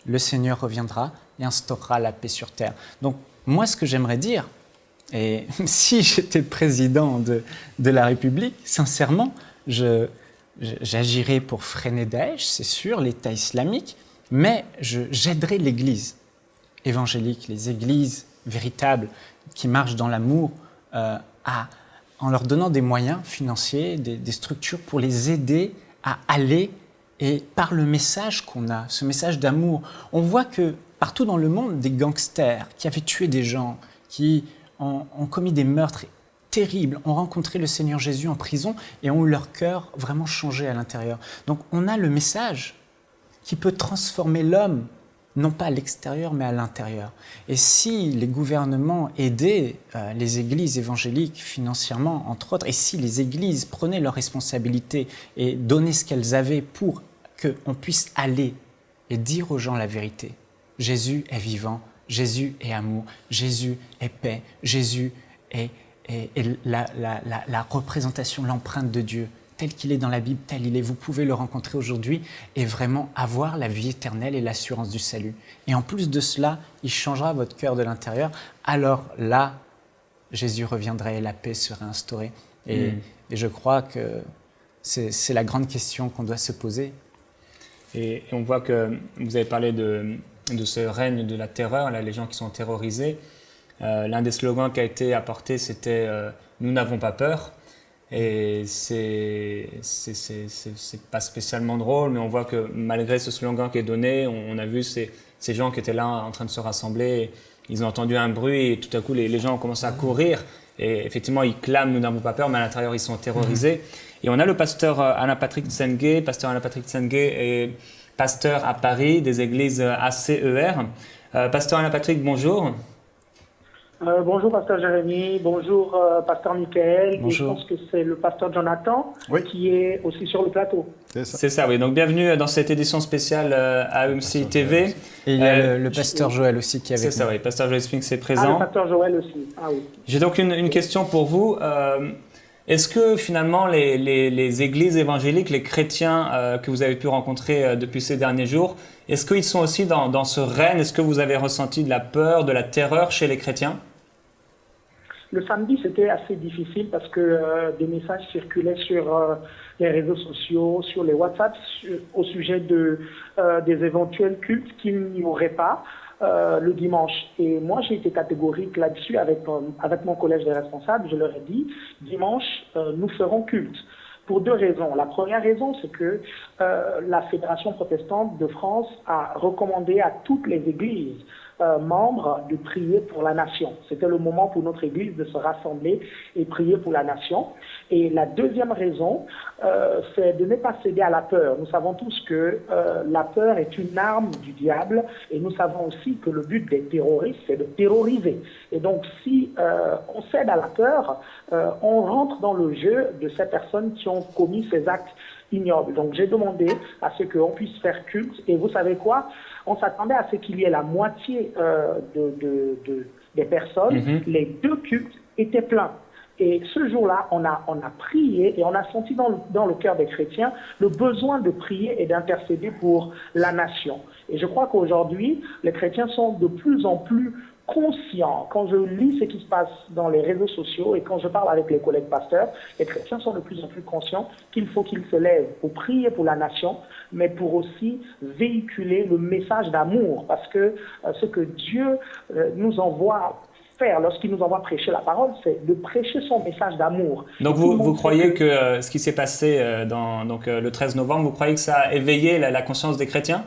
le Seigneur reviendra et instaurera la paix sur terre. Donc, moi, ce que j'aimerais dire, et si j'étais président de la République, sincèrement, j'agirais pour freiner Daesh, c'est sûr, l'État islamique, mais j'aiderais l'Église évangélique, les églises véritables qui marchent dans l'amour, en leur donnant des moyens financiers, des structures pour les aider à aller, et par le message qu'on a, ce message d'amour, on voit que partout dans le monde, des gangsters qui avaient tué des gens, qui ont commis des meurtres terribles, ont rencontré le Seigneur Jésus en prison et ont eu leur cœur vraiment changé à l'intérieur. Donc on a le message qui peut transformer l'homme, non pas à l'extérieur, mais à l'intérieur. Et si les gouvernements aidaient les églises évangéliques financièrement, entre autres, et si les églises prenaient leurs responsabilités et donnaient ce qu'elles avaient pour qu'on puisse aller et dire aux gens la vérité. Jésus est vivant, Jésus est amour, Jésus est paix, Jésus est la représentation, l'empreinte de Dieu tel qu'il est dans la Bible, tel il est. Vous pouvez le rencontrer aujourd'hui et vraiment avoir la vie éternelle et l'assurance du salut. Et en plus de cela, il changera votre cœur de l'intérieur. Alors là, Jésus reviendra et la paix sera instaurée. Et je crois que c'est la grande question qu'on doit se poser. Et on voit que vous avez parlé de ce règne de la terreur, là, les gens qui sont terrorisés. L'un des slogans qui a été apporté, c'était « Nous n'avons pas peur ». Et c'est pas spécialement drôle, mais on voit que malgré ce slogan qui est donné, on a vu ces gens qui étaient là en train de se rassembler. Ils ont entendu un bruit et tout à coup, les gens ont commencé à courir. Et effectivement, ils clament « Nous n'avons pas peur », mais à l'intérieur, ils sont terrorisés. Et on a le pasteur Alain-Patrick Tsengue. Pasteur Alain-Patrick Tsengue est pasteur à Paris des églises ACER. Pasteur Alain-Patrick, bonjour. Bonjour pasteur Jérémy, bonjour pasteur Michael. Bonjour. Et je pense que c'est le pasteur Jonathan qui est aussi sur le plateau. C'est ça, oui. Donc bienvenue dans cette édition spéciale AMCI TV. Et il y a le pasteur Joël aussi qui est avec nous. C'est ça, oui. Pasteur Joël Spinks est Ah, présent. le pasteur Joël aussi. Ah oui. J'ai donc une question pour vous. Est-ce que finalement les églises évangéliques, les chrétiens que vous avez pu rencontrer depuis ces derniers jours, est-ce qu'ils sont aussi dans ce règne? Est-ce que vous avez ressenti de la peur, de la terreur chez les chrétiens? Le samedi, c'était assez difficile parce que des messages circulaient sur les réseaux sociaux, sur les WhatsApp, au sujet des éventuels cultes qu'il n'y aurait pas le dimanche. Et moi, j'ai été catégorique là-dessus avec mon collège des responsables. Je leur ai dit, dimanche, nous ferons culte. Pour deux raisons. La première raison, c'est que la Fédération protestante de France a recommandé à toutes les églises membres de prier pour la nation. C'était le moment pour notre Église de se rassembler et prier pour la nation. Et la deuxième raison, c'est de ne pas céder à la peur. Nous savons tous que la peur est une arme du diable et nous savons aussi que le but des terroristes, c'est de terroriser. Et donc, si on cède à la peur, on rentre dans le jeu de ces personnes qui ont commis ces actes ignobles. Donc, j'ai demandé à ce qu'on puisse faire culte. Et vous savez quoi? On s'attendait à ce qu'il y ait la moitié des personnes. Les deux cultes étaient pleins. Et ce jour-là, on a prié et on a senti dans le cœur des chrétiens le besoin de prier et d'intercéder pour la nation. Et je crois qu'aujourd'hui, les chrétiens sont de plus en plus conscients. Quand je lis ce qui se passe dans les réseaux sociaux et quand je parle avec les collègues pasteurs, les chrétiens sont de plus en plus conscients qu'il faut qu'ils se lèvent pour prier pour la nation, mais pour aussi véhiculer le message d'amour. Parce que ce que Dieu nous envoie faire lorsqu'il nous envoie prêcher la parole, c'est de prêcher son message d'amour. Donc vous croyez que ce qui s'est passé le 13 novembre, vous croyez que ça a éveillé la conscience des chrétiens?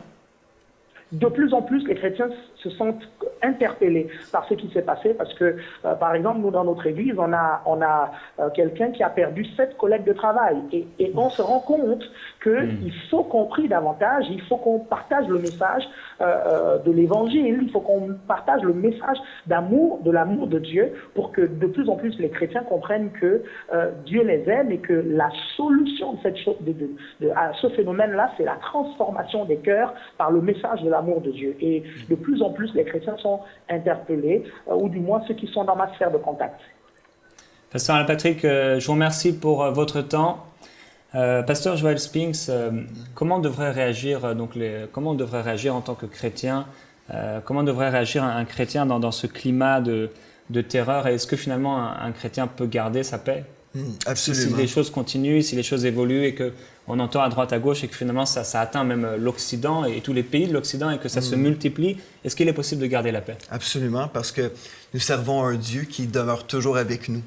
De plus en plus, les chrétiens se sentent interpellés par ce qui s'est passé parce que, par exemple, nous, dans notre église, on a quelqu'un qui a perdu 7 collègues de travail et on se rend compte qu'il faut qu'on prie davantage, il faut qu'on partage le message de l'évangile, il faut qu'on partage le message d'amour, de l'amour de Dieu pour que de plus en plus les chrétiens comprennent que Dieu les aime et que la solution de cette chose, à ce phénomène-là, c'est la transformation des cœurs par le message de l'amour de Dieu. Et de plus en plus, les chrétiens sont interpellés, ou du moins ceux qui sont dans ma sphère de contact. Pasteur Alain-Patrick, je vous remercie pour votre temps. Pasteur Joël Spinks, comment devrait réagir comment on devrait réagir en tant que chrétien? Comment devrait réagir un chrétien dans ce climat de terreur? Et est-ce que finalement un chrétien peut garder sa paix? Absolument. Si les choses continuent, si les choses évoluent et qu'on entend à droite à gauche et que finalement ça atteint même l'Occident et tous les pays de l'Occident et que ça se multiplie, est-ce qu'il est possible de garder la paix? Absolument, parce que nous servons un Dieu qui demeure toujours avec nous.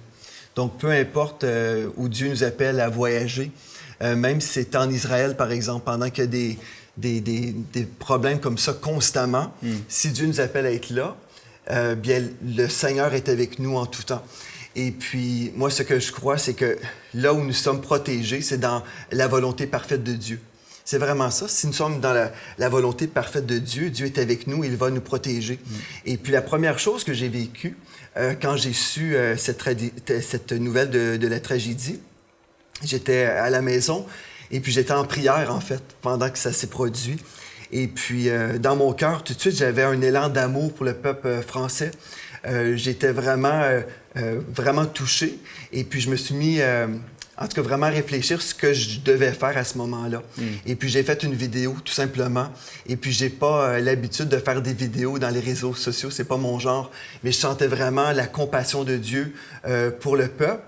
Donc, peu importe où Dieu nous appelle à voyager, même si c'est en Israël, par exemple, pendant qu'il y a des problèmes comme ça constamment, si Dieu nous appelle à être là, bien, le Seigneur est avec nous en tout temps. Et puis, moi, ce que je crois, c'est que là où nous sommes protégés, c'est dans la volonté parfaite de Dieu. C'est vraiment ça. Si nous sommes dans la volonté parfaite de Dieu, Dieu est avec nous, il va nous protéger. Et puis, la première chose que j'ai vécue quand j'ai su cette nouvelle de la tragédie, j'étais à la maison et puis j'étais en prière, en fait, pendant que ça s'est produit. Et puis, dans mon cœur, tout de suite, j'avais un élan d'amour pour le peuple français. J'étais vraiment touché. Et puis, je me suis mis en tout cas vraiment réfléchir ce que je devais faire à ce moment-là. Et puis j'ai fait une vidéo tout simplement. Et puis j'ai pas l'habitude de faire des vidéos dans les réseaux sociaux, c'est pas mon genre. Mais je sentais vraiment la compassion de Dieu pour le peuple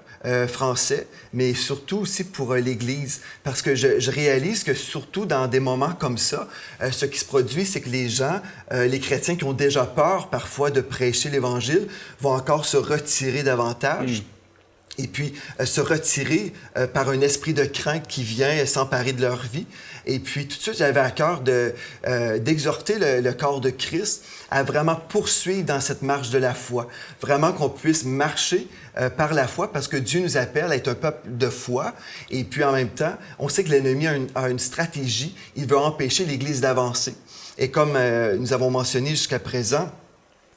français, mais surtout aussi pour l'Église. Parce que je réalise que surtout dans des moments comme ça, ce qui se produit, c'est que les gens, les chrétiens qui ont déjà peur parfois de prêcher l'Évangile, vont encore se retirer davantage. Et puis se retirer par un esprit de crainte qui vient s'emparer de leur vie. Et puis tout de suite, j'avais à cœur d'exhorter le corps de Christ à vraiment poursuivre dans cette marche de la foi. Vraiment qu'on puisse marcher par la foi parce que Dieu nous appelle à être un peuple de foi. Et puis en même temps, on sait que l'ennemi a une stratégie. Il veut empêcher l'Église d'avancer. Et comme nous avons mentionné jusqu'à présent,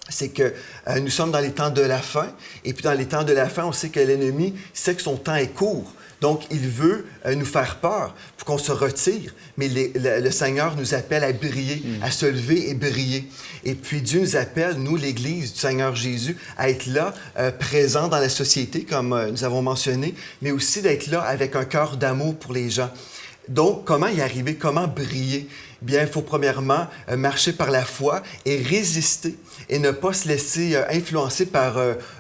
c'est que nous sommes dans les temps de la fin. Et puis dans les temps de la fin, on sait que l'ennemi sait que son temps est court. Donc, il veut nous faire peur pour qu'on se retire. Mais le Seigneur nous appelle à briller, à se lever et briller. Et puis Dieu nous appelle, nous, l'Église du Seigneur Jésus, à être là, présents dans la société, comme nous avons mentionné, mais aussi d'être là avec un cœur d'amour pour les gens. Donc, comment y arriver? Comment briller? Bien, il faut premièrement marcher par la foi et résister et ne pas se laisser influencer par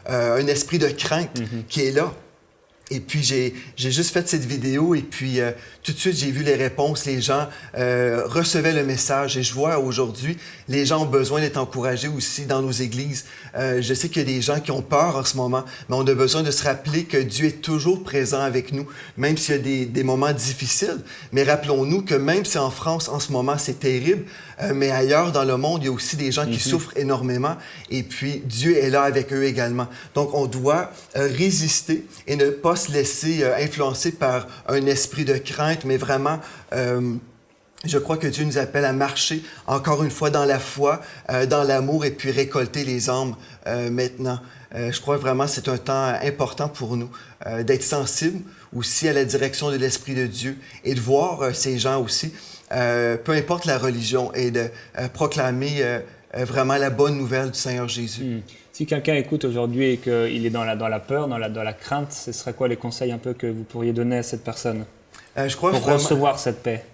un esprit de crainte qui est là. Et puis, j'ai juste fait cette vidéo et puis tout de suite, j'ai vu les réponses. Les gens recevaient le message et je vois aujourd'hui, les gens ont besoin d'être encouragés aussi dans nos églises. Je sais qu'il y a des gens qui ont peur en ce moment, mais on a besoin de se rappeler que Dieu est toujours présent avec nous, même s'il y a des moments difficiles. Mais rappelons-nous que même si en France, en ce moment, c'est terrible, mais ailleurs dans le monde, il y a aussi des gens qui souffrent énormément et puis Dieu est là avec eux également. Donc, on doit résister et ne pas se laisser influencer par un esprit de crainte, mais vraiment, je crois que Dieu nous appelle à marcher encore une fois dans la foi, dans l'amour et puis récolter les âmes maintenant. Je crois vraiment que c'est un temps important pour nous d'être sensibles aussi à la direction de l'Esprit de Dieu et de voir ces gens aussi, peu importe la religion, et de proclamer vraiment la bonne nouvelle du Seigneur Jésus. Si quelqu'un écoute aujourd'hui et qu'il est dans la peur, dans la crainte, ce serait quoi les conseils un peu que vous pourriez donner à cette personne je crois pour vraiment recevoir cette paix?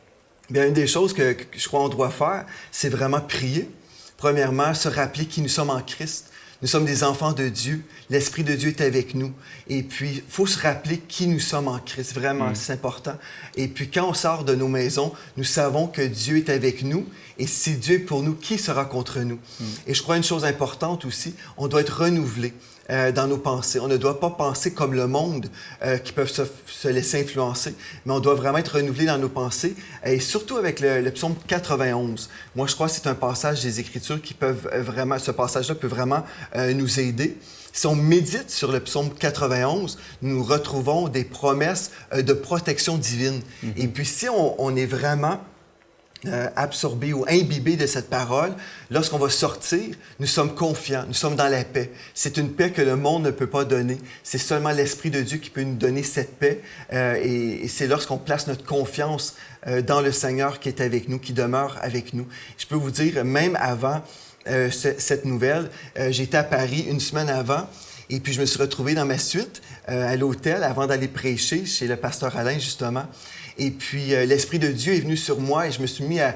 Bien, une des choses que je crois qu'on doit faire, c'est vraiment prier. Premièrement, se rappeler qui nous sommes en Christ. Nous sommes des enfants de Dieu. L'Esprit de Dieu est avec nous. Et puis, il faut se rappeler qui nous sommes en Christ. Vraiment, c'est important. Et puis, quand on sort de nos maisons, nous savons que Dieu est avec nous. Et si Dieu est pour nous, qui sera contre nous? Et je crois une chose importante aussi, on doit être renouvelé dans nos pensées. On ne doit pas penser comme le monde qui peuvent se laisser influencer, mais on doit vraiment être renouvelé dans nos pensées et surtout avec le psaume 91. Moi, je crois que c'est un passage des Écritures qui peuvent vraiment, ce passage-là peut vraiment nous aider. Si on médite sur le psaume 91, nous retrouvons des promesses de protection divine. Et puis, si on est vraiment absorbé ou imbibé de cette parole, lorsqu'on va sortir, nous sommes confiants, nous sommes dans la paix. C'est une paix que le monde ne peut pas donner. C'est seulement l'Esprit de Dieu qui peut nous donner cette paix et c'est lorsqu'on place notre confiance dans le Seigneur qui est avec nous, qui demeure avec nous. Je peux vous dire, même avant cette nouvelle, j'étais à Paris une semaine avant et puis je me suis retrouvé dans ma suite à l'hôtel avant d'aller prêcher chez le pasteur Alain, justement. Et puis, l'Esprit de Dieu est venu sur moi et je me suis mis à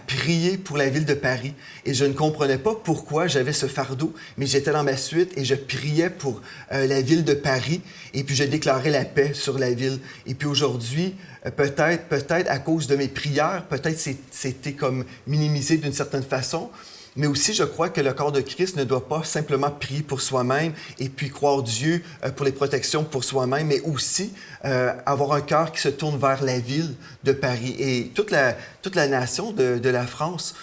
prier pour la ville de Paris. Et je ne comprenais pas pourquoi j'avais ce fardeau, mais j'étais dans ma suite et je priais pour la ville de Paris. Et puis, je déclarais la paix sur la ville. Et puis, aujourd'hui, peut-être à cause de mes prières, peut-être c'était comme minimisé d'une certaine façon. Mais aussi, je crois que le corps de Christ ne doit pas simplement prier pour soi-même et puis croire Dieu pour les protections pour soi-même, mais aussi avoir un cœur qui se tourne vers la ville de Paris et toute la nation de la France.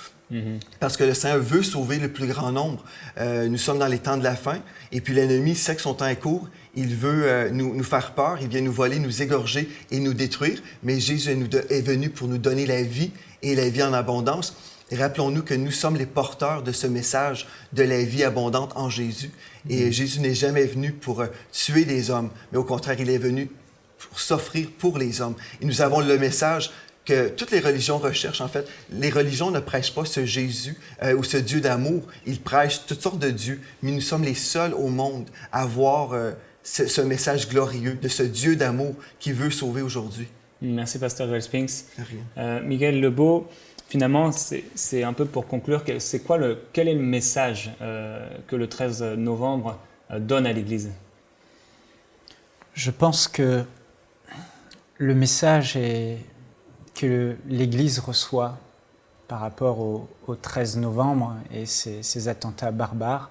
Parce que le Seigneur veut sauver le plus grand nombre. Nous sommes dans les temps de la fin et puis l'ennemi sait que son temps est court. Il veut nous faire peur, il vient nous voler, nous égorger et nous détruire. Mais Jésus est venu pour nous donner la vie et la vie en abondance. Et rappelons-nous que nous sommes les porteurs de ce message de la vie abondante en Jésus. Et Jésus n'est jamais venu pour tuer les hommes, mais au contraire, il est venu pour s'offrir pour les hommes. Et nous avons le message que toutes les religions recherchent, en fait. Les religions ne prêchent pas ce Jésus ou ce Dieu d'amour. Ils prêchent toutes sortes de dieux, mais nous sommes les seuls au monde à voir ce message glorieux de ce Dieu d'amour qui veut sauver aujourd'hui. Merci, Pasteur Joel Spinks. Miguel Lebeau, finalement, c'est un peu pour conclure, quel est le message que le 13 novembre donne à l'Église? Je pense que le message que l'Église reçoit par rapport au 13 novembre et ces attentats barbares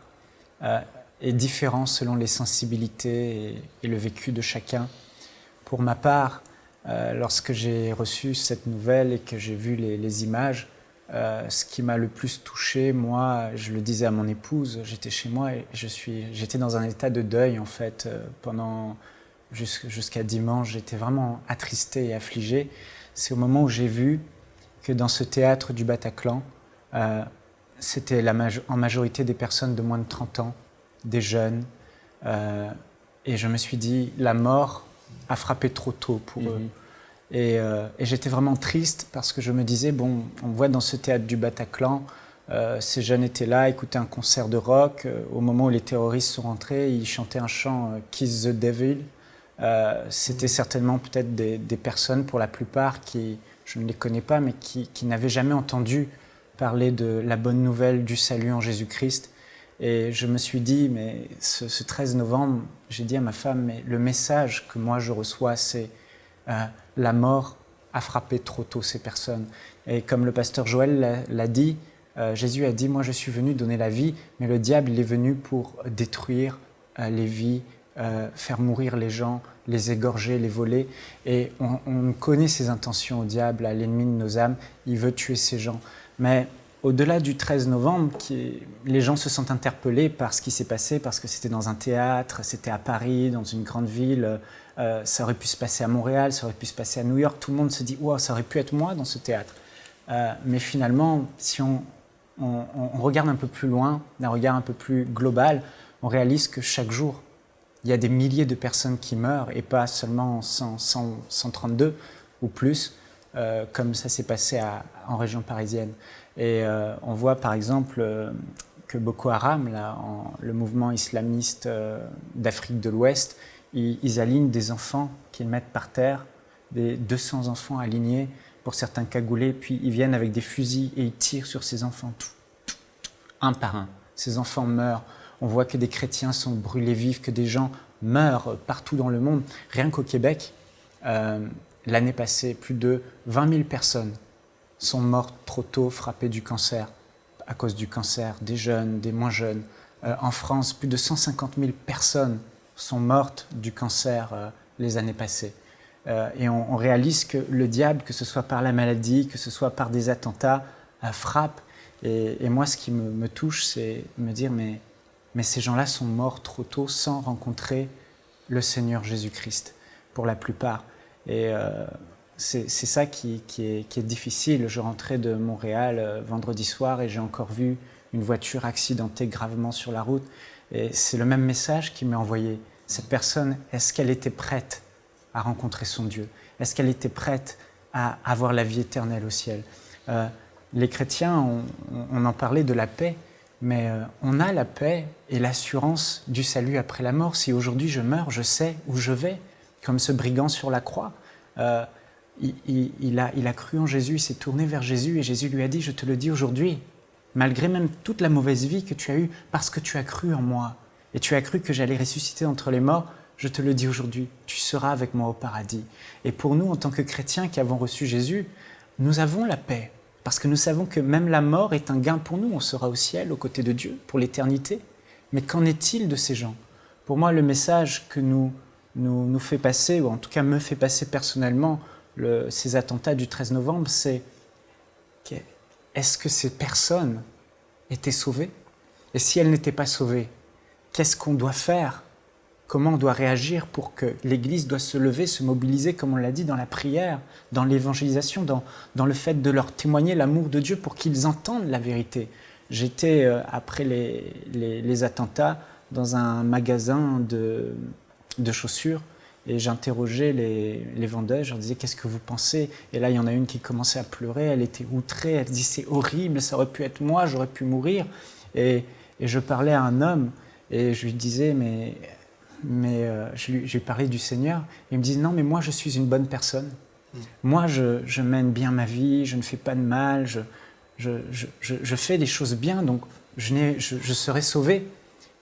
est différent selon les sensibilités et le vécu de chacun. Pour ma part, lorsque j'ai reçu cette nouvelle et que j'ai vu les images, ce qui m'a le plus touché, moi, je le disais à mon épouse, j'étais chez moi et j'étais dans un état de deuil en fait jusqu'à dimanche. J'étais vraiment attristé et affligé. C'est au moment où j'ai vu que dans ce théâtre du Bataclan, c'était en majorité des personnes de moins de 30 ans, des jeunes, et je me suis dit, la mort a frappé trop tôt pour eux. Et j'étais vraiment triste parce que je me disais, bon, on voit dans ce théâtre du Bataclan, ces jeunes étaient là, écoutaient un concert de rock. Au moment où les terroristes sont rentrés, ils chantaient un chant « Kiss the Devil ». C'était certainement peut-être des personnes, pour la plupart, qui, je ne les connais pas, mais qui n'avaient jamais entendu parler de la bonne nouvelle du salut en Jésus-Christ. Et je me suis dit, mais ce 13 novembre, j'ai dit à ma femme, mais le message que moi je reçois, c'est la mort a frappé trop tôt ces personnes. Et comme le pasteur Joël l'a dit, Jésus a dit, moi je suis venu donner la vie, mais le diable il est venu pour détruire les vies, faire mourir les gens, les égorger, les voler. Et on connaît ses intentions au diable, à l'ennemi de nos âmes, il veut tuer ces gens. Mais au-delà du 13 novembre, les gens se sentent interpellés par ce qui s'est passé, parce que c'était dans un théâtre, c'était à Paris, dans une grande ville, ça aurait pu se passer à Montréal, ça aurait pu se passer à New York, tout le monde se dit « wow, ça aurait pu être moi dans ce théâtre ». Mais finalement, si on regarde un peu plus loin, d'un regard un peu plus global, on réalise que chaque jour, il y a des milliers de personnes qui meurent, et pas seulement 132 ou plus, comme ça s'est passé en région parisienne. Et on voit par exemple que Boko Haram, le mouvement islamiste d'Afrique de l'Ouest, ils alignent des enfants qu'ils mettent par terre, des 200 enfants alignés, pour certains cagoulés, puis ils viennent avec des fusils et ils tirent sur ces enfants, un par un. Ces enfants meurent. On voit que des chrétiens sont brûlés vifs, que des gens meurent partout dans le monde. Rien qu'au Québec, l'année passée, plus de 20 000 personnes sont mortes trop tôt, frappées du cancer, à cause du cancer, des jeunes, des moins jeunes. En France, plus de 150 000 personnes sont mortes du cancer les années passées. Et on réalise que le diable, que ce soit par la maladie, que ce soit par des attentats, frappe. Et moi, ce qui me touche, c'est me dire, mais ces gens-là sont morts trop tôt sans rencontrer le Seigneur Jésus-Christ, pour la plupart. Et c'est ça qui est difficile. Je rentrais de Montréal vendredi soir et j'ai encore vu une voiture accidentée gravement sur la route. Et c'est le même message qui m'est envoyé. Cette personne, est-ce qu'elle était prête à rencontrer son Dieu? Est-ce qu'elle était prête à avoir la vie éternelle au ciel? Les chrétiens, on en parlait de la paix, mais on a la paix et l'assurance du salut après la mort. Si aujourd'hui je meurs, je sais où je vais, comme ce brigand sur la croix. Il a cru en Jésus, il s'est tourné vers Jésus et Jésus lui a dit, je te le dis aujourd'hui, malgré même toute la mauvaise vie que tu as eue, parce que tu as cru en moi et tu as cru que j'allais ressusciter entre les morts, je te le dis aujourd'hui, tu seras avec moi au paradis. Et pour nous, en tant que chrétiens qui avons reçu Jésus, nous avons la paix, parce que nous savons que même la mort est un gain pour nous, on sera au ciel, aux côtés de Dieu, pour l'éternité. Mais qu'en est-il de ces gens? Pour moi, le message que nous fait passer, ou en tout cas me fait passer personnellement, ces attentats du 13 novembre, c'est est-ce que ces personnes étaient sauvées? Et si elles n'étaient pas sauvées, qu'est-ce qu'on doit faire? Comment on doit réagir pour que l'Église doit se lever, se mobiliser, comme on l'a dit, dans la prière, dans l'évangélisation, dans le fait de leur témoigner l'amour de Dieu pour qu'ils entendent la vérité. J'étais, après les attentats, dans un magasin de chaussures et j'interrogeais les vendeuses, je leur disais « Qu'est-ce que vous pensez ?» Et là, il y en a une qui commençait à pleurer, elle était outrée, elle dit « C'est horrible, ça aurait pu être moi, j'aurais pu mourir. » Et je parlais à un homme et je lui disais « Mais je lui parlais du Seigneur. Il me dit, non, mais moi, je suis une bonne personne. Moi, je mène bien ma vie, je ne fais pas de mal, je fais des choses bien, donc je serai sauvé.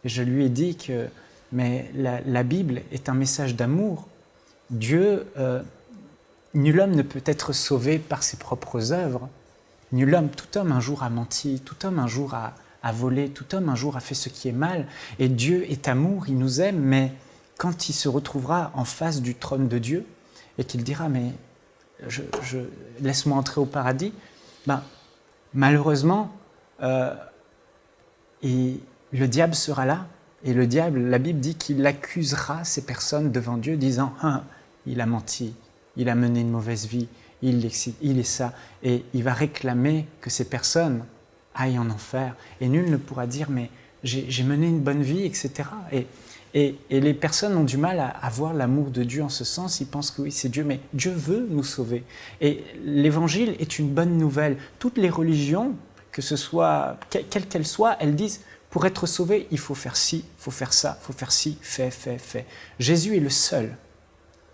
Et je lui ai dit que mais la Bible est un message d'amour. Dieu, nul homme ne peut être sauvé par ses propres œuvres. Nul homme, tout homme un jour a menti, tout homme un jour a volé, tout homme un jour a fait ce qui est mal. Et Dieu est amour, il nous aime, mais quand il se retrouvera en face du trône de Dieu et qu'il dira « mais laisse-moi entrer au paradis », malheureusement, le diable sera là. Et le diable, la Bible dit qu'il accusera ces personnes devant Dieu, disant « il a menti, il a mené une mauvaise vie, il est ça ». Et il va réclamer que ces personnes aillent en enfer. Et nul ne pourra dire « mais j'ai mené une bonne vie », etc. Et les personnes ont du mal à voir l'amour de Dieu en ce sens. Ils pensent que oui, c'est Dieu, mais Dieu veut nous sauver. Et l'Évangile est une bonne nouvelle. Toutes les religions, que ce soit, quelles qu'elles soient, elles disent « pour être sauvé, il faut faire ci, il faut faire ça, il faut faire ci, fais. » Jésus est le seul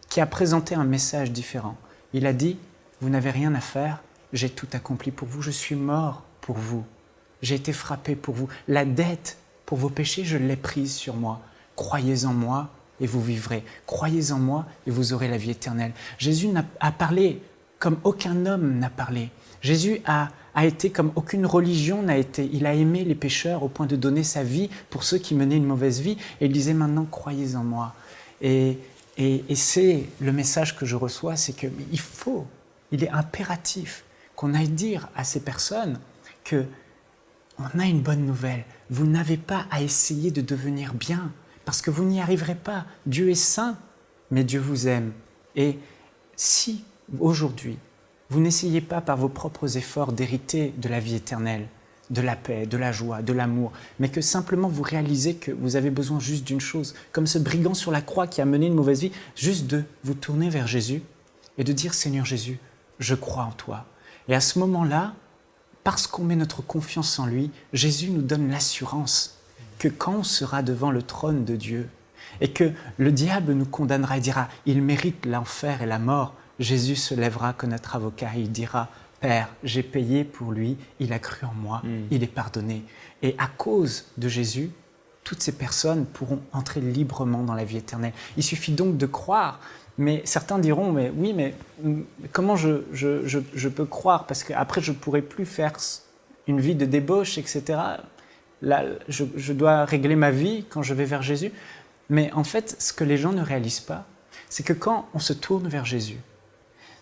qui a présenté un message différent. Il a dit « vous n'avez rien à faire, j'ai tout accompli pour vous, je suis mort pour vous, j'ai été frappé pour vous. La dette pour vos péchés, je l'ai prise sur moi. Croyez en moi et vous vivrez. Croyez en moi et vous aurez la vie éternelle. » Jésus a parlé comme aucun homme n'a parlé. Jésus a été comme aucune religion n'a été. Il a aimé les pécheurs au point de donner sa vie pour ceux qui menaient une mauvaise vie. Et il disait maintenant, croyez en moi. Et c'est le message que je reçois, c'est qu'il est impératif qu'on aille dire à ces personnes qu'on a une bonne nouvelle. Vous n'avez pas à essayer de devenir bien, parce que vous n'y arriverez pas. Dieu est saint, mais Dieu vous aime. Et si, aujourd'hui, vous n'essayez pas par vos propres efforts d'hériter de la vie éternelle, de la paix, de la joie, de l'amour, mais que simplement vous réalisez que vous avez besoin juste d'une chose, comme ce brigand sur la croix qui a mené une mauvaise vie, juste de vous tourner vers Jésus et de dire « Seigneur Jésus, je crois en toi ». Et à ce moment-là, parce qu'on met notre confiance en lui, Jésus nous donne l'assurance que quand on sera devant le trône de Dieu et que le diable nous condamnera et dira « il mérite l'enfer et la mort », Jésus se lèvera comme notre avocat et il dira « Père, j'ai payé pour lui, il a cru en moi, il est pardonné ». Et à cause de Jésus, toutes ces personnes pourront entrer librement dans la vie éternelle. Il suffit donc de croire. Mais certains diront, mais oui, mais comment je peux croire? Parce qu'après, je ne pourrai plus faire une vie de débauche, etc. Là, je dois régler ma vie quand je vais vers Jésus. Mais en fait, ce que les gens ne réalisent pas, c'est que quand on se tourne vers Jésus,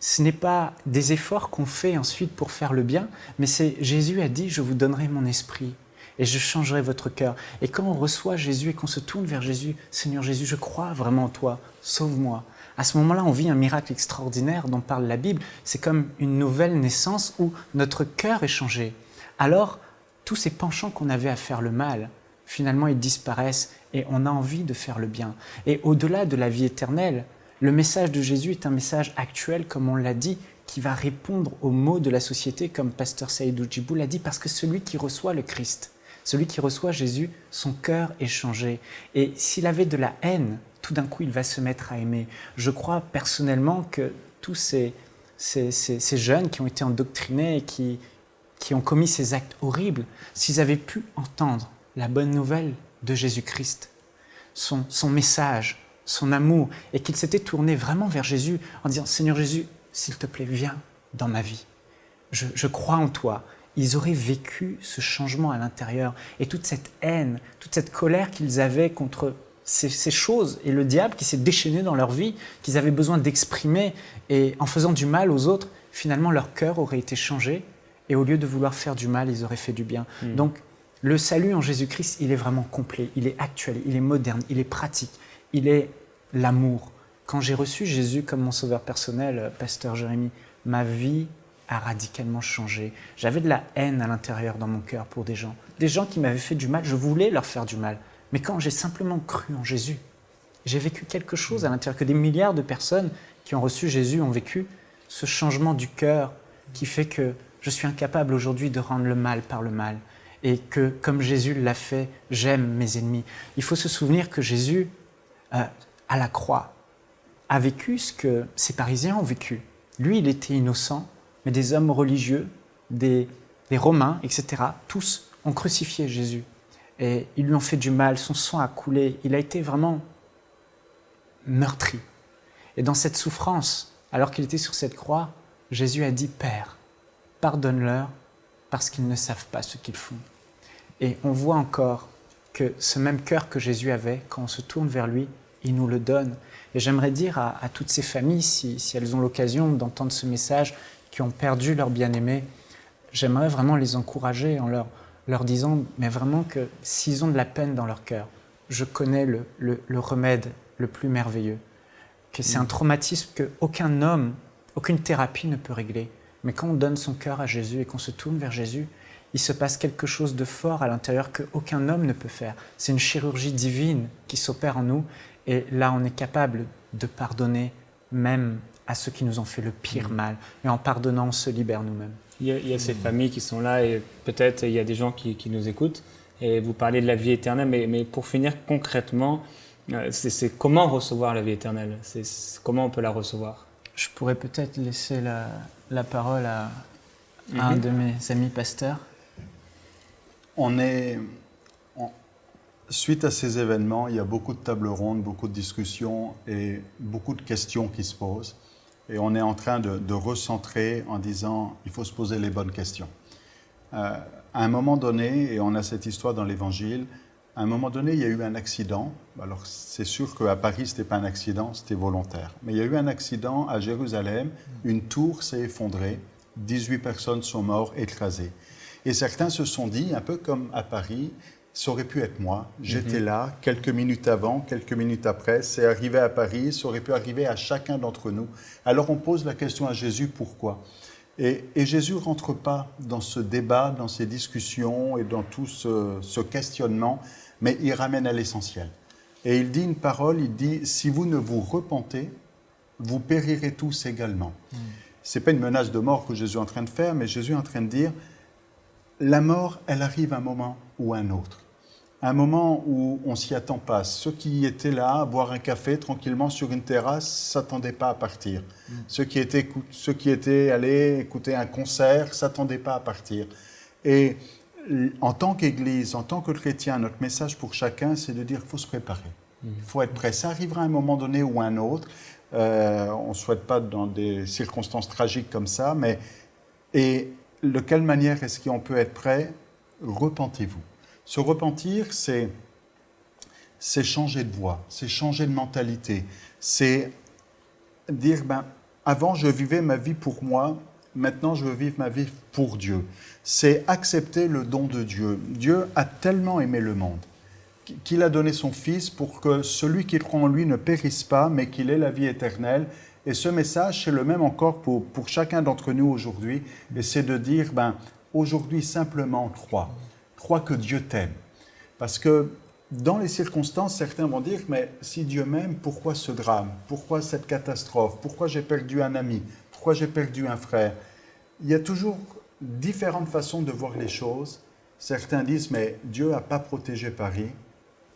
ce n'est pas des efforts qu'on fait ensuite pour faire le bien, mais c'est Jésus a dit, je vous donnerai mon esprit et je changerai votre cœur. Et quand on reçoit Jésus et qu'on se tourne vers Jésus, Seigneur Jésus, je crois vraiment en toi, sauve-moi. À ce moment-là, on vit un miracle extraordinaire dont parle la Bible. C'est comme une nouvelle naissance où notre cœur est changé. Alors, tous ces penchants qu'on avait à faire le mal, finalement, ils disparaissent et on a envie de faire le bien. Et au-delà de la vie éternelle, le message de Jésus est un message actuel, comme on l'a dit, qui va répondre aux maux de la société, comme Pasteur Saïd Oujibou l'a dit, parce que celui qui reçoit le Christ, celui qui reçoit Jésus, son cœur est changé. Et s'il avait de la haine, tout d'un coup, il va se mettre à aimer. Je crois personnellement que tous ces jeunes qui ont été endoctrinés et qui ont commis ces actes horribles, s'ils avaient pu entendre la bonne nouvelle de Jésus-Christ, son message, son amour, et qu'ils s'étaient tournés vraiment vers Jésus en disant « Seigneur Jésus, s'il te plaît, viens dans ma vie. Je crois en toi ». Ils auraient vécu ce changement à l'intérieur et toute cette haine, toute cette colère qu'ils avaient contre ces choses et le diable qui s'est déchaîné dans leur vie, qu'ils avaient besoin d'exprimer et en faisant du mal aux autres, finalement leur cœur aurait été changé et au lieu de vouloir faire du mal, ils auraient fait du bien. Donc le salut en Jésus-Christ, il est vraiment complet, il est actuel, il est moderne, il est pratique, il est l'amour. Quand j'ai reçu Jésus comme mon sauveur personnel, Pasteur Jérémy, ma vie a radicalement changé. J'avais de la haine à l'intérieur dans mon cœur pour des gens qui m'avaient fait du mal, je voulais leur faire du mal. Mais quand j'ai simplement cru en Jésus, j'ai vécu quelque chose à l'intérieur, que des milliards de personnes qui ont reçu Jésus ont vécu ce changement du cœur qui fait que je suis incapable aujourd'hui de rendre le mal par le mal. Et que, comme Jésus l'a fait, j'aime mes ennemis. Il faut se souvenir que Jésus à la croix, a vécu ce que ces Parisiens ont vécu. Lui, il était innocent, mais des hommes religieux, des Romains, etc., tous ont crucifié Jésus. Et ils lui ont fait du mal, son sang a coulé, il a été vraiment meurtri. Et dans cette souffrance, alors qu'il était sur cette croix, Jésus a dit « Père, pardonne-leur parce qu'ils ne savent pas ce qu'ils font. » Et on voit encore que ce même cœur que Jésus avait, quand on se tourne vers lui, il nous le donne. Et j'aimerais dire à toutes ces familles, si elles ont l'occasion d'entendre ce message, qui ont perdu leur bien-aimé, j'aimerais vraiment les encourager en leur disant, mais vraiment que s'ils ont de la peine dans leur cœur, je connais le remède le plus merveilleux, que c'est un traumatisme qu'aucun homme, aucune thérapie ne peut régler. Mais quand on donne son cœur à Jésus et qu'on se tourne vers Jésus, il se passe quelque chose de fort à l'intérieur qu'aucun homme ne peut faire. C'est une chirurgie divine qui s'opère en nous. Et là, on est capable de pardonner même à ceux qui nous ont fait le pire mal. Et en pardonnant, on se libère nous-mêmes. Il y a ces familles qui sont là et peut-être il y a des gens qui nous écoutent. Et vous parlez de la vie éternelle, mais pour finir concrètement, c'est comment recevoir la vie éternelle? Comment on peut la recevoir? Je pourrais peut-être laisser la parole à un de mes amis pasteurs. Suite à ces événements, il y a beaucoup de tables rondes, beaucoup de discussions et beaucoup de questions qui se posent. Et on est en train de recentrer en disant il faut se poser les bonnes questions. À un moment donné, et on a cette histoire dans l'Évangile, à un moment donné, il y a eu un accident. Alors, c'est sûr qu'à Paris, ce n'était pas un accident, c'était volontaire. Mais il y a eu un accident à Jérusalem. Une tour s'est effondrée. 18 personnes sont mortes, écrasées. Et certains se sont dit, un peu comme à Paris, ça aurait pu être moi. J'étais là quelques minutes avant, quelques minutes après. C'est arrivé à Paris, ça aurait pu arriver à chacun d'entre nous. Alors, on pose la question à Jésus, pourquoi ? Et Jésus ne rentre pas dans ce débat, dans ces discussions et dans tout ce questionnement, mais il ramène à l'essentiel. Et il dit une parole, il dit « Si vous ne vous repentez, vous périrez tous également ». Ce n'est pas une menace de mort que Jésus est en train de faire, mais Jésus est en train de dire « La mort, elle arrive à un moment ou à un autre. Un moment où on ne s'y attend pas. Ceux qui étaient là à boire un café tranquillement sur une terrasse ne s'attendaient pas à partir. Ceux qui étaient allés écouter un concert ne s'attendaient pas à partir. Et en tant qu'Église, en tant que chrétien, notre message pour chacun, c'est de dire qu'il faut se préparer. Il faut être prêt. Ça arrivera à un moment donné ou à un autre. On ne souhaite pas dans des circonstances tragiques comme ça, mais et de quelle manière est-ce qu'on peut être prêt? Repentez-vous. Se repentir, c'est changer de voie, c'est changer de mentalité, c'est dire, avant je vivais ma vie pour moi, maintenant je veux vivre ma vie pour Dieu. C'est accepter le don de Dieu. Dieu a tellement aimé le monde qu'il a donné son Fils pour que celui qui croit en lui ne périsse pas, mais qu'il ait la vie éternelle. Et ce message, c'est le même encore pour chacun d'entre nous aujourd'hui, et c'est de dire, aujourd'hui simplement crois que Dieu t'aime. Parce que dans les circonstances, certains vont dire, mais si Dieu m'aime, pourquoi ce drame? Pourquoi cette catastrophe? Pourquoi j'ai perdu un ami? Pourquoi j'ai perdu un frère? Il y a toujours différentes façons de voir les choses. Certains disent, mais Dieu n'a pas protégé Paris.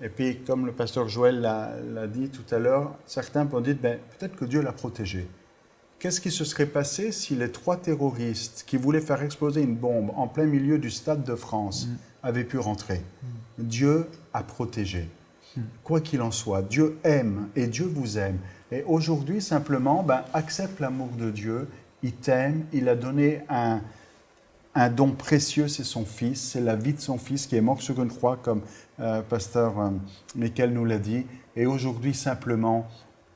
Et puis, comme le pasteur Joël l'a dit tout à l'heure, certains vont dire, peut-être que Dieu l'a protégé. Qu'est-ce qui se serait passé si les 3 terroristes qui voulaient faire exploser une bombe en plein milieu du Stade de France avaient pu rentrer? Dieu a protégé. Quoi qu'il en soit, Dieu aime et Dieu vous aime. Et aujourd'hui, simplement, accepte l'amour de Dieu. Il t'aime, il a donné un don précieux, c'est son Fils, c'est la vie de son Fils qui est mort sur une croix, comme pasteur Michael nous l'a dit. Et aujourd'hui, simplement,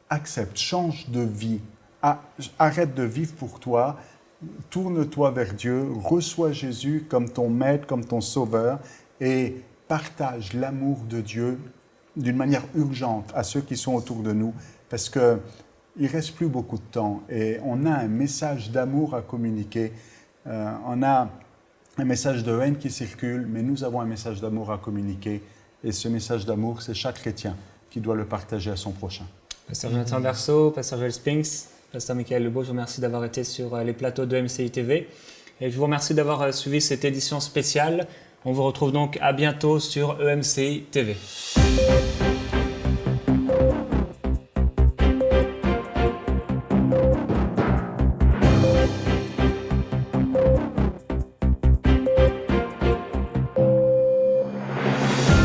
accepte, change de vie. Arrête de vivre pour toi, tourne-toi vers Dieu, reçois Jésus comme ton maître, comme ton sauveur et partage l'amour de Dieu d'une manière urgente à ceux qui sont autour de nous parce qu'il ne reste plus beaucoup de temps et on a un message d'amour à communiquer. On a un message de haine qui circule, mais nous avons un message d'amour à communiquer et ce message d'amour, c'est chaque chrétien qui doit le partager à son prochain. Pasteur Jonathan Berceau, pasteur Joël Spinks, pasteur Michael Lebeau, je vous remercie d'avoir été sur les plateaux de MCI TV et je vous remercie d'avoir suivi cette édition spéciale. On vous retrouve donc à bientôt sur EMCI TV.